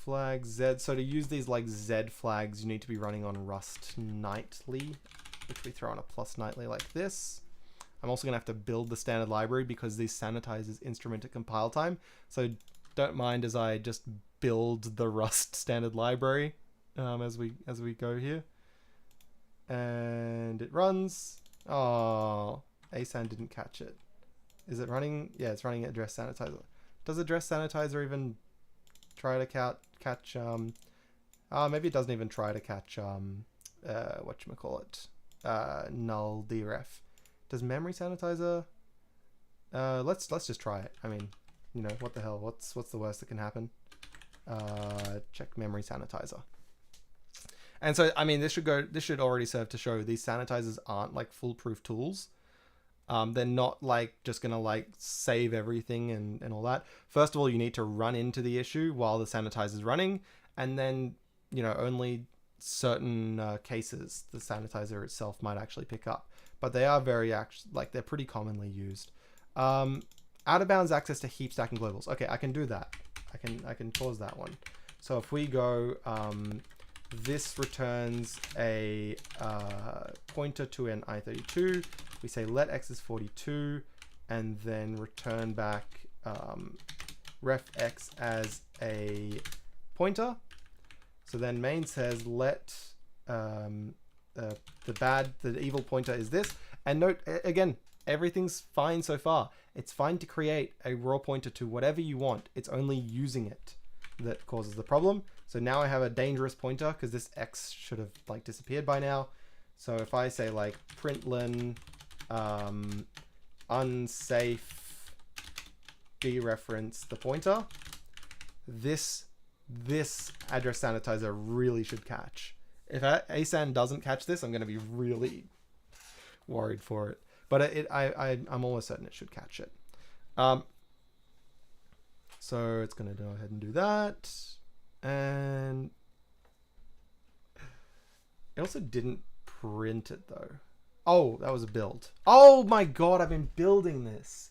flag Z. So to use these like Z flags, you need to be running on Rust nightly, which we throw on a plus nightly like this. I'm also going to have to build the standard library because these sanitizers instrument at compile time. So don't mind as I just build the Rust standard library as we go here. And it runs. Oh, ASAN didn't catch it. Is it running? Yeah, it's running address sanitizer. Does address sanitizer even try to catch maybe it doesn't even try to catch whatchamacallit, null deref. Does memory sanitizer let's just try it. I mean, you know, what the hell, what's the worst that can happen? Check memory sanitizer. And so, I mean, this should already serve to show these sanitizers aren't like foolproof tools. They're not like just gonna like save everything and all that. First of all, you need to run into the issue while the sanitizer is running, and then, you know, only certain cases the sanitizer itself might actually pick up. But they are they're pretty commonly used. Out of bounds access to heap stacking globals. Okay, I can do that. I can pause that one. So if we go, this returns a pointer to an i32. We say let x is 42, and then return back ref x as a pointer. So then main says let the evil pointer is this. And note, again, everything's fine so far. It's fine to create a raw pointer to whatever you want. It's only using it that causes the problem. So now I have a dangerous pointer because this x should have like disappeared by now. So if I say like println unsafe dereference the pointer, this address sanitizer really should catch. If ASAN doesn't catch this, I'm going to be really worried for it. But I'm almost certain it should catch it. So it's going to go ahead and do that. And it also didn't print it though. Oh, that was a build. Oh my god, I've been building this.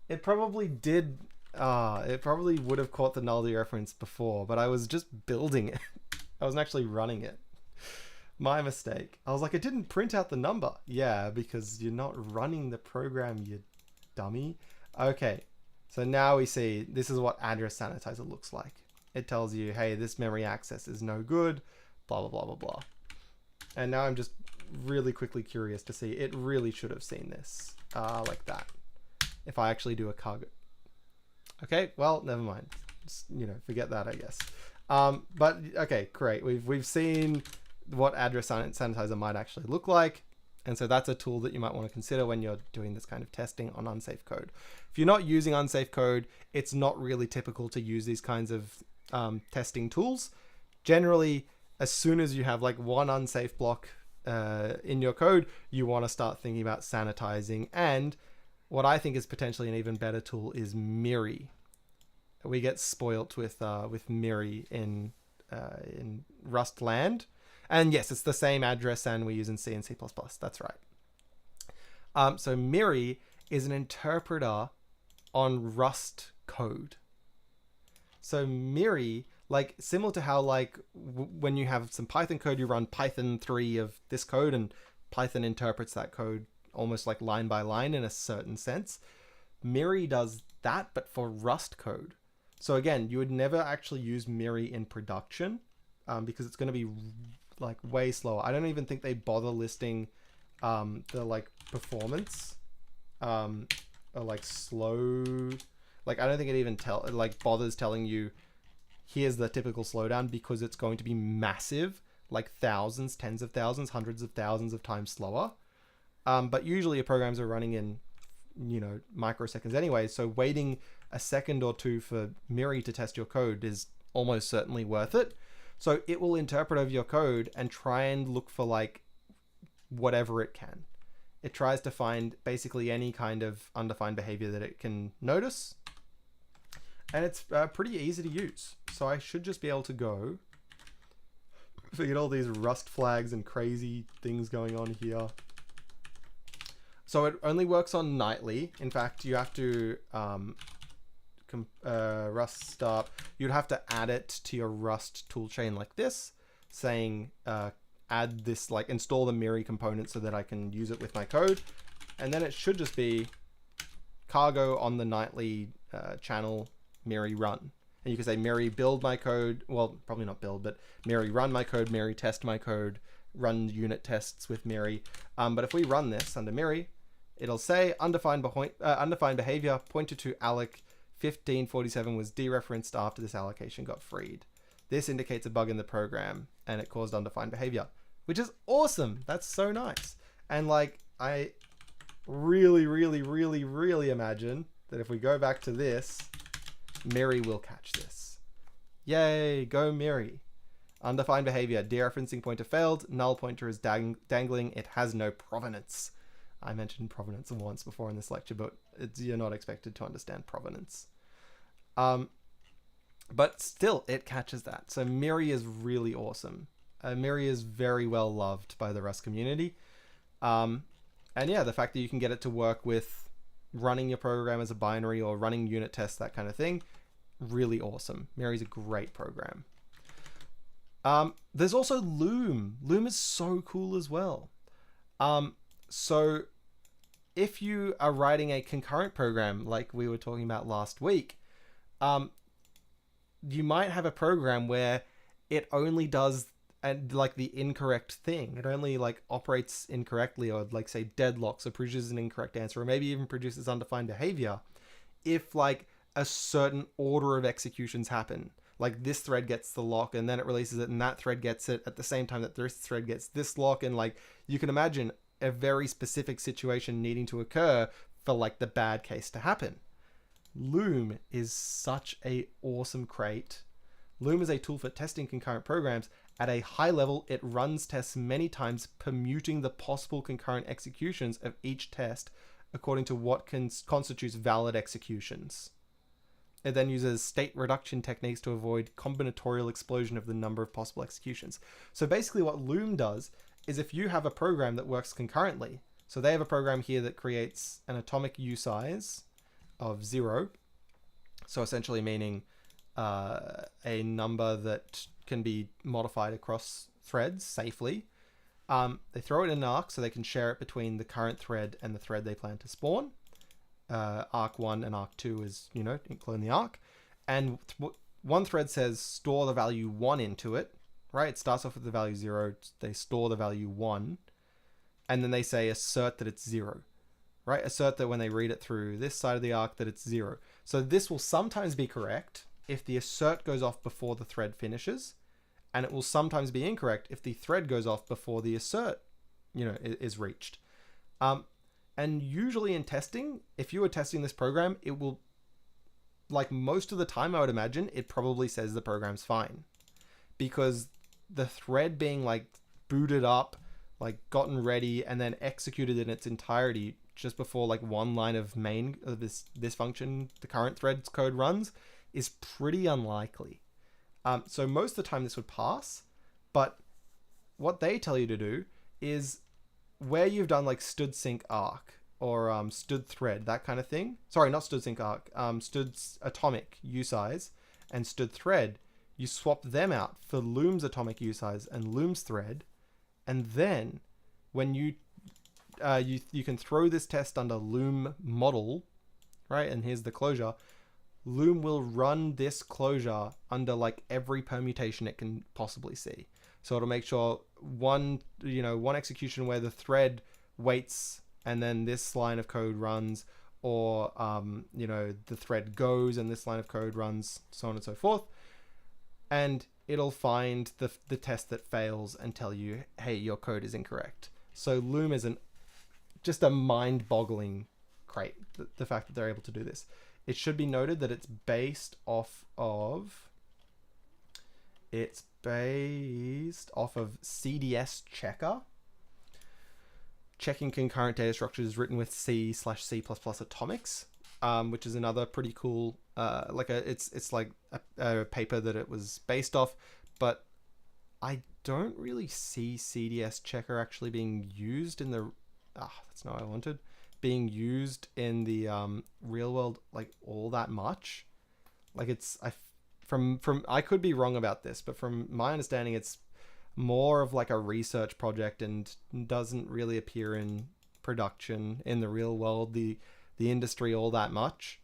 It probably did. It probably would have caught the null dereference before, but I was just building it. I wasn't actually running it. My mistake. I was like, it didn't print out the number. Yeah, because you're not running the program, you dummy. Okay, so now we see this is what address sanitizer looks like. It tells you, hey, this memory access is no good, blah, blah, blah, blah, blah. And now I'm just really quickly curious to see, it really should have seen this like that. If I actually do a cargo. Okay, well, never mind. Just, you know, forget that, I guess. But okay, great. We've seen what address sanitizer might actually look like. And so that's a tool that you might want to consider when you're doing this kind of testing on unsafe code. If you're not using unsafe code, it's not really typical to use these kinds of testing tools. Generally, as soon as you have like one unsafe block in your code, you want to start thinking about sanitizing. And what I think is potentially an even better tool is Miri. We get spoilt with Miri in Rust land. And yes, it's the same address and we use in C and C++. That's right. So Miri is an interpreter on Rust code. So Miri, like similar to how like when you have some Python code, you run Python 3 of this code and Python interprets that code almost like line by line in a certain sense. Miri does that, but for Rust code. So again, you would never actually use Miri in production because it's going to be like way slower. I don't even think they bother listing the like performance or like slow. Like I don't think it even bothers telling you here's the typical slowdown because it's going to be massive, like thousands, tens of thousands, hundreds of thousands of times slower. But usually your programs are running in, you know, microseconds anyway. So waiting a second or two for Miri to test your code is almost certainly worth it. So it will interpret over your code and try and look for like whatever it can. It tries to find basically any kind of undefined behavior that it can notice. And it's pretty easy to use. So I should just be able to go. Forget all these Rust flags and crazy things going on here. So it only works on nightly. In fact, you have to Rust start. You'd have to add it to your Rust toolchain like this, saying add this, like install the Miri component so that I can use it with my code. And then it should just be cargo on the nightly channel Miri run. And you can say Miri build my code. Well, probably not build, but Miri run my code, Miri test my code, run unit tests with Miri. But if we run this under Miri, it'll say undefined behavior pointed to alloc 1547 was dereferenced after this allocation got freed. This indicates a bug in the program and it caused undefined behavior, which is awesome. That's so nice. And like, I really, really, really, really imagine that if we go back to this, Miri will catch this. Yay, go Miri. Undefined behavior, dereferencing pointer failed, null pointer is dangling, it has no provenance. I mentioned provenance once before in this lecture, but you're not expected to understand provenance. But still, it catches that. So Miri is really awesome. Miri is very well loved by the Rust community. And yeah, the fact that you can get it to work with running your program as a binary or running unit tests, that kind of thing, really awesome. Miri's a great program. There's also Loom. Loom is so cool as well. So if you are writing a concurrent program like we were talking about last week, you might have a program where it only does like the incorrect thing. It only like operates incorrectly or like say deadlocks or produces an incorrect answer or maybe even produces undefined behavior if like a certain order of executions happen. Like this thread gets the lock and then it releases it and that thread gets it at the same time that this thread gets this lock. And like you can imagine a very specific situation needing to occur for like the bad case to happen. Loom is such a awesome crate. Loom is a tool for testing concurrent programs. At a high level, it runs tests many times, permuting the possible concurrent executions of each test according to what constitutes valid executions. It then uses state reduction techniques to avoid combinatorial explosion of the number of possible executions. So basically what Loom does is if you have a program that works concurrently, so they have a program here that creates an atomic usize of 0, so essentially meaning a number that can be modified across threads safely. They throw it in an arc so they can share it between the current thread and the thread they plan to spawn. Arc 1 and arc 2 is, clone the arc. And one thread says store the value 1 into it, right? It starts off with the value 0. They store the value 1. And then they say assert that it's 0, right? Assert that when they read it through this side of the arc that it's 0. So this will sometimes be correct if the assert goes off before the thread finishes. And it will sometimes be incorrect if the thread goes off before the assert, is reached. And usually in testing, if you were testing this program, it will, like most of the time, I would imagine, it probably says the program's fine. Because the thread being like booted up, like gotten ready, and then executed in its entirety just before like one line of main of this function, the current thread's code runs, is pretty unlikely. So most of the time this would pass, but what they tell you to do is where you've done like stood sync arc or stood thread, that kind of thing. Sorry, not stood sync arc, stood atomic usize and stood thread. You swap them out for Loom's atomic usize and Loom's thread, and then when you can throw this test under Loom model, right? And here's the closure. Loom will run this closure under like every permutation it can possibly see. So it'll make sure one execution where the thread waits and then this line of code runs, or the thread goes and this line of code runs, so on and so forth. And it'll find the test that fails and tell you, hey, your code is incorrect. So Loom is just a mind-boggling crate, the fact that they're able to do this. It should be noted that it's based off of CDSChecker. Checking concurrent data structures written with C/C++ atomics, which is another pretty cool, it's like a paper that it was based off, but I don't really see CDSChecker actually being used in the, that's not what I wanted, being used in the real world like all that much. Like I could be wrong about this, but from my understanding, it's more of like a research project and doesn't really appear in production in the real world, the industry, all that much.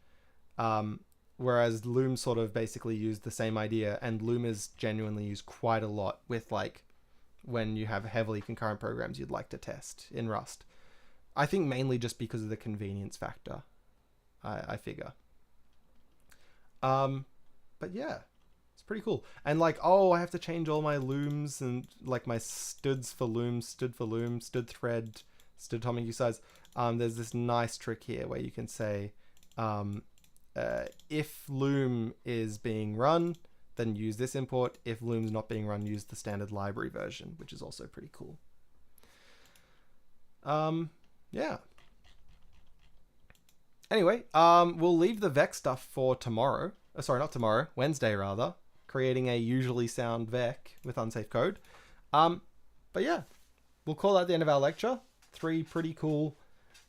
Whereas Loom sort of basically used the same idea, and Loom is genuinely used quite a lot with like when you have heavily concurrent programs you'd like to test in Rust. I think mainly just because of the convenience factor, I figure. But yeah, it's pretty cool. And like, I have to change all my Looms and like my stoods for Loom, stood thread, stood atomic usize. There's this nice trick here where you can say, if Loom is being run, then use this import. If Loom's not being run, use the standard library version, which is also pretty cool. Yeah. Anyway, we'll leave the Vec stuff for tomorrow. Sorry, not tomorrow. Wednesday, rather. Creating a usually sound Vec with unsafe code. But yeah, we'll call that the end of our lecture. 3 pretty cool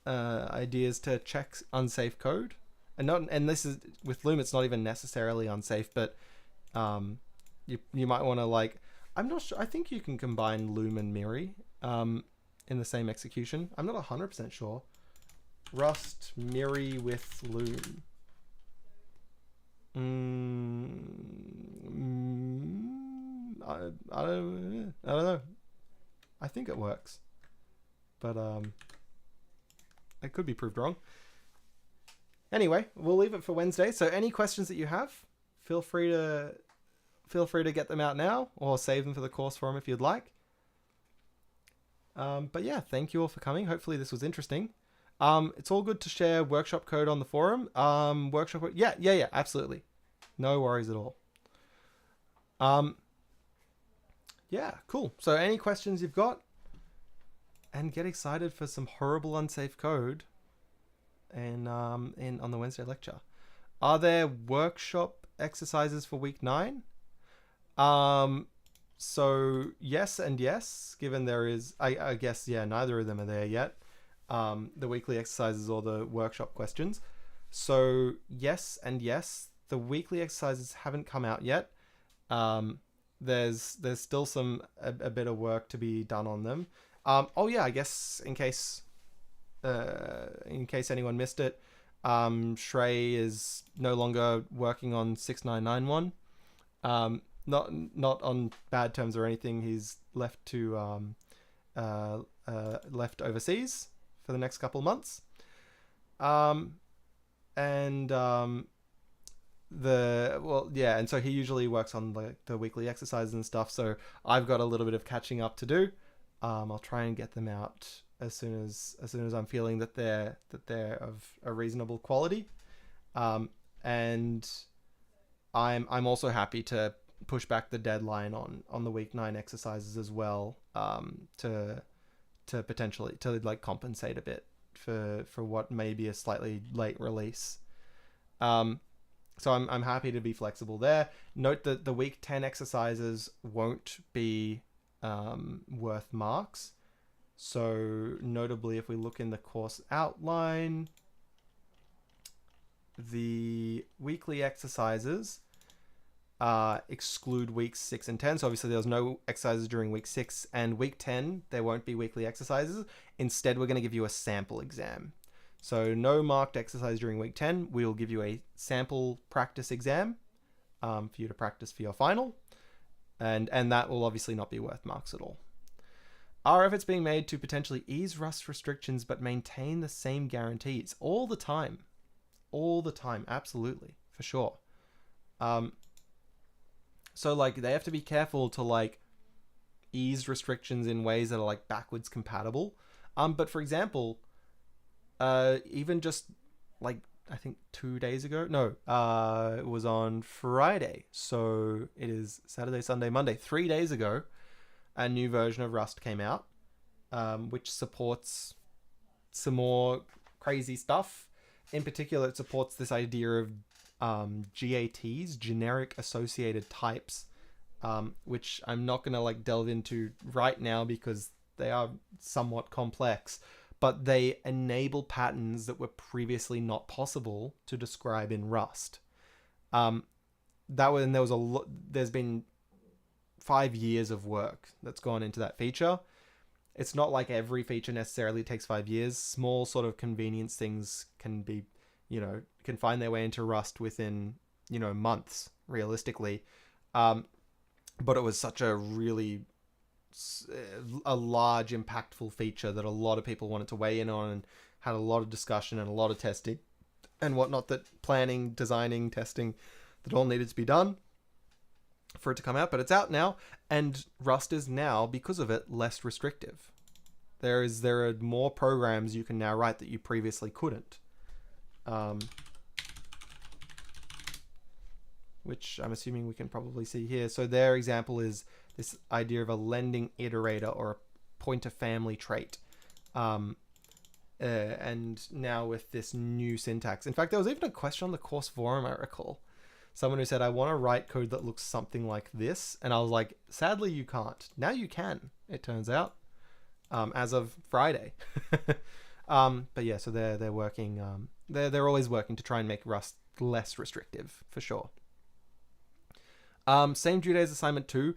ideas to check unsafe code. And this is, with Loom, it's not even necessarily unsafe, but you might want to like, I'm not sure. I think you can combine Loom and Miri in the same execution. I'm not 100% sure. Rust Miri with Loom. I don't know. I think it works, but it could be proved wrong. Anyway, we'll leave it for Wednesday. So any questions that you have, feel free to get them out now, or save them for the course forum if you'd like. But yeah, thank you all for coming. Hopefully this was interesting. It's all good to share workshop code on the forum. Yeah, absolutely. No worries at all. Yeah, cool. So any questions you've got, and get excited for some horrible unsafe code and on the Wednesday lecture. Are there workshop exercises for week 9? So yes and yes, given there is, I guess, yeah, neither of them are there yet. The weekly exercises or the workshop questions. So yes and yes, the weekly exercises haven't come out yet. There's still a bit of work to be done on them, Oh yeah, I guess in case anyone missed it, Shrey is no longer working on 6991. Not on bad terms or anything. He's left to left overseas for the next couple of months. And so he usually works on the weekly exercises and stuff. So I've got a little bit of catching up to do. I'll try and get them out as soon as I'm feeling that they're of a reasonable quality. And I'm also happy to push back the deadline on the week 9 exercises as well, to potentially like compensate a bit for what may be a slightly late release. So I'm happy to be flexible there. Note that the week 10 exercises won't be worth marks. So notably, if we look in the course outline, the weekly exercises exclude weeks 6 and 10. So obviously there was no exercises during week 6, and week 10 there won't be weekly exercises. Instead, we're going to give you a sample exam. So no marked exercise during week 10. We'll give you a sample practice exam for you to practice for your final, and that will obviously not be worth marks at all. Are efforts being made to potentially ease Rust restrictions but maintain the same guarantees? All the time, absolutely, for sure. So like they have to be careful to like ease restrictions in ways that are like backwards compatible. But for example, even just like I think 2 days ago, it was on Friday, so it is Saturday, Sunday, Monday, 3 days ago, a new version of Rust came out, which supports some more crazy stuff. In particular, it supports this idea of GATs, generic associated types, which I'm not going to like delve into right now because they are somewhat complex, but they enable patterns that were previously not possible to describe in Rust. There's been 5 years of work that's gone into that feature. It's not like every feature necessarily takes 5 years. Small sort of convenience things can be, can find their way into Rust within, months, realistically. But it was such a really a large, impactful feature that a lot of people wanted to weigh in on and had a lot of discussion and a lot of testing and whatnot, that planning, designing, testing, that all needed to be done for it to come out. But it's out now, and Rust is now, because of it, less restrictive. There are more programs you can now write that you previously couldn't. Which I'm assuming we can probably see here. So their example is this idea of a lending iterator or a pointer family trait. And now with this new syntax. In fact, there was even a question on the course forum, I recall. Someone who said, I want to write code that looks something like this. And I was like, sadly, you can't. Now you can, it turns out, as of Friday. But yeah, so they're working. They're always working to try and make Rust less restrictive, for sure. Same due date as assignment 2.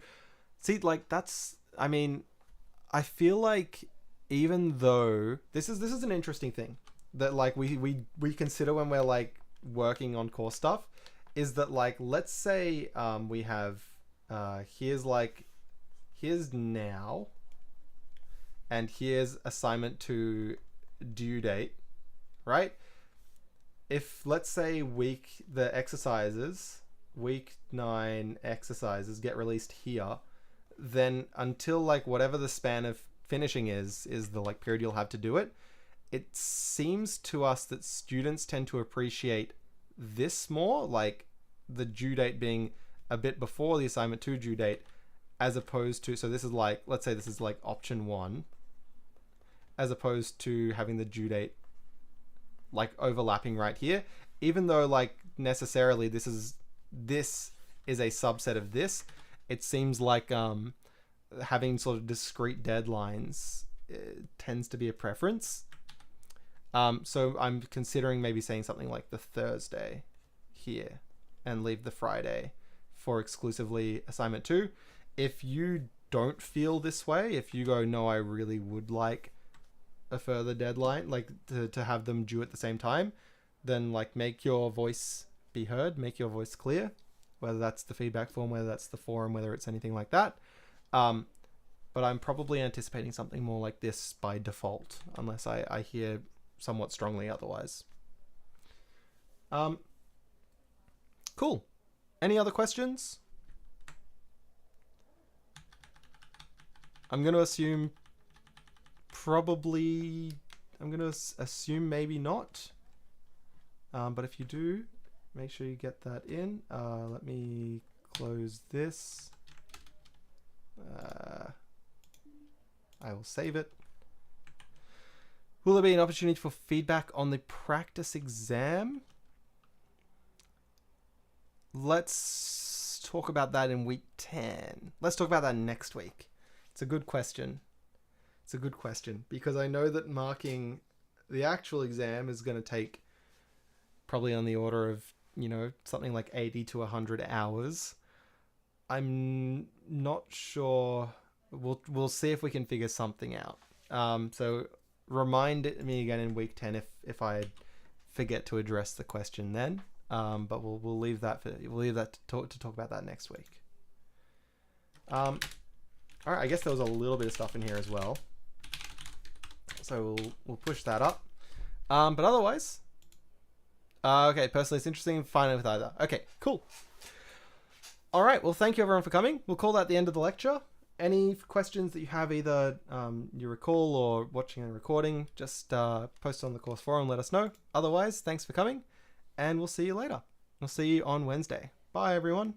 See, like I feel like even though this is an interesting thing that like we consider when we're like working on course stuff, is that like, let's say we have here's now, and here's assignment 2 due date, right? If let's say week 9 exercises get released here, then until like whatever the span of finishing is the like period you'll have to do it, it seems to us that students tend to appreciate this more, like the due date being a bit before the assignment 2 due date, as opposed to, so this is like, let's say this is like option 1, as opposed to having the due date like overlapping right here, even though like necessarily this is a subset of this. It seems like having sort of discrete deadlines tends to be a preference. So I'm considering maybe saying something like the Thursday here and leave the Friday for exclusively assignment 2. If you don't feel this way, if you go, no, I really would like a further deadline, like to have them due at the same time, then like make your voice be heard, make your voice clear, whether that's the feedback form, whether that's the forum, whether it's anything like that. But I'm probably anticipating something more like this by default, unless I hear somewhat strongly otherwise. Cool. Any other questions? I'm going to assume maybe not. But if you do, make sure you get that in. Let me close this. I will save it. Will there be an opportunity for feedback on the practice exam? Let's talk about that in week 10. Let's talk about that next week. It's a good question. It's a good question because I know that marking the actual exam is going to take probably on the order of, you know, something like 80 to 100 hours. I'm not sure. We'll see if we can figure something out. So remind me again in week 10 if I forget to address the question then. But we'll leave that to talk about that next week. All right, I guess there was a little bit of stuff in here as well, so we'll push that up. But otherwise, okay. Personally, it's interesting. Fine with either. Okay, cool. All right. Well, thank you everyone for coming. We'll call that the end of the lecture. Any questions that you have, either you recall or watching a recording, just post on the course forum. Let us know. Otherwise, thanks for coming. And we'll see you later. We'll see you on Wednesday. Bye, everyone.